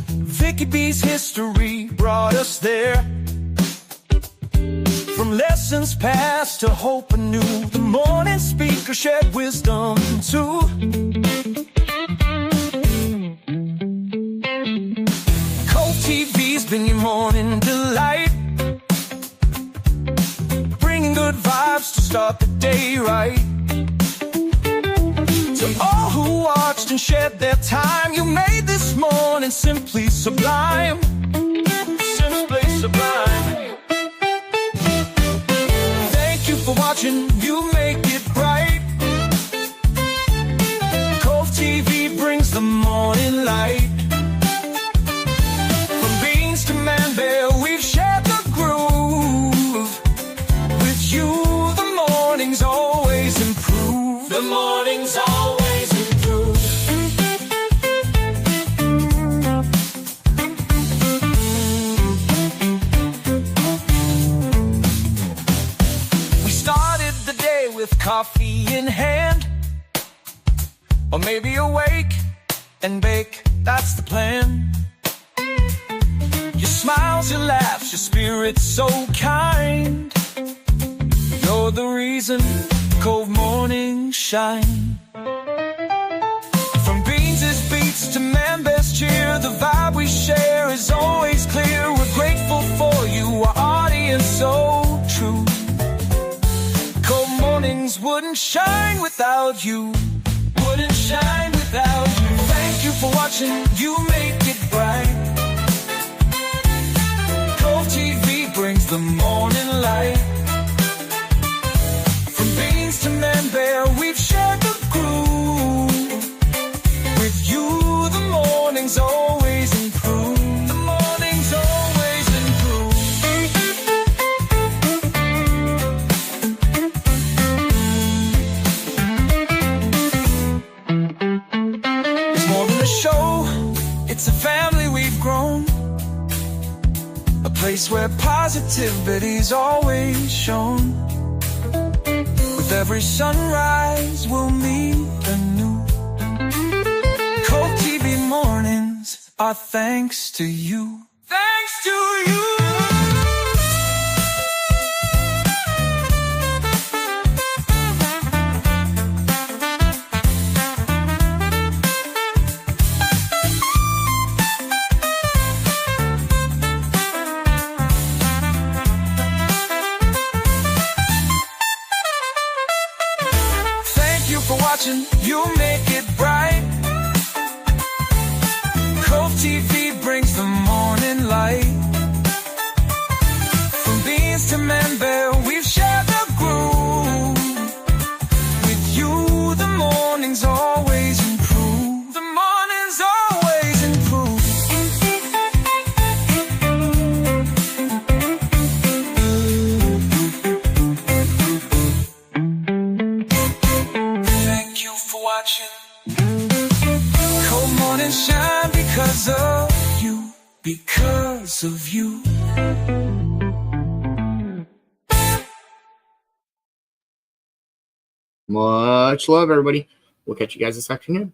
Vicki B's history brought us there. From lessons past to hope anew, the morning speaker shared wisdom too. Cove TV's been your morning delight, bringing good vibes to start the day right. To all who watched and shared their time, you made this morning simply sublime. Simply sublime. Thank you for watching, you make it bright. Cove TV brings the morning light. coffee in hand, or maybe awake and bake, that's the plan. Your smiles, your laughs, your spirit's so kind. You're the reason Cove mornings shine. From Beanz' beats to Man-Bear's cheer, the vibe we share is always clear. We're grateful for you, our audience so true. Cove mornings wouldn't shine without you. Wouldn't shine without you. Thank you for watching, you make it bright. Cove TV brings the morning light. From Beanz to Man-Bear, we've shared the groove. With you, the mornings always improve. The mornings always improve. It's more than a show, it's a family we've grown. A place where positivity's always shown. With every sunrise, we'll meet anew. Cove TV mornings are thanks to you. Thanks to you. For watching, you make it bright. Cove TV brings the morning light. From Beanz to Man-Bear, we've shared the groove. With you, the mornings always improve. The mornings always improve. Watching Cove morning shine because of you, because of you. Much love, everybody. We'll catch you guys this afternoon.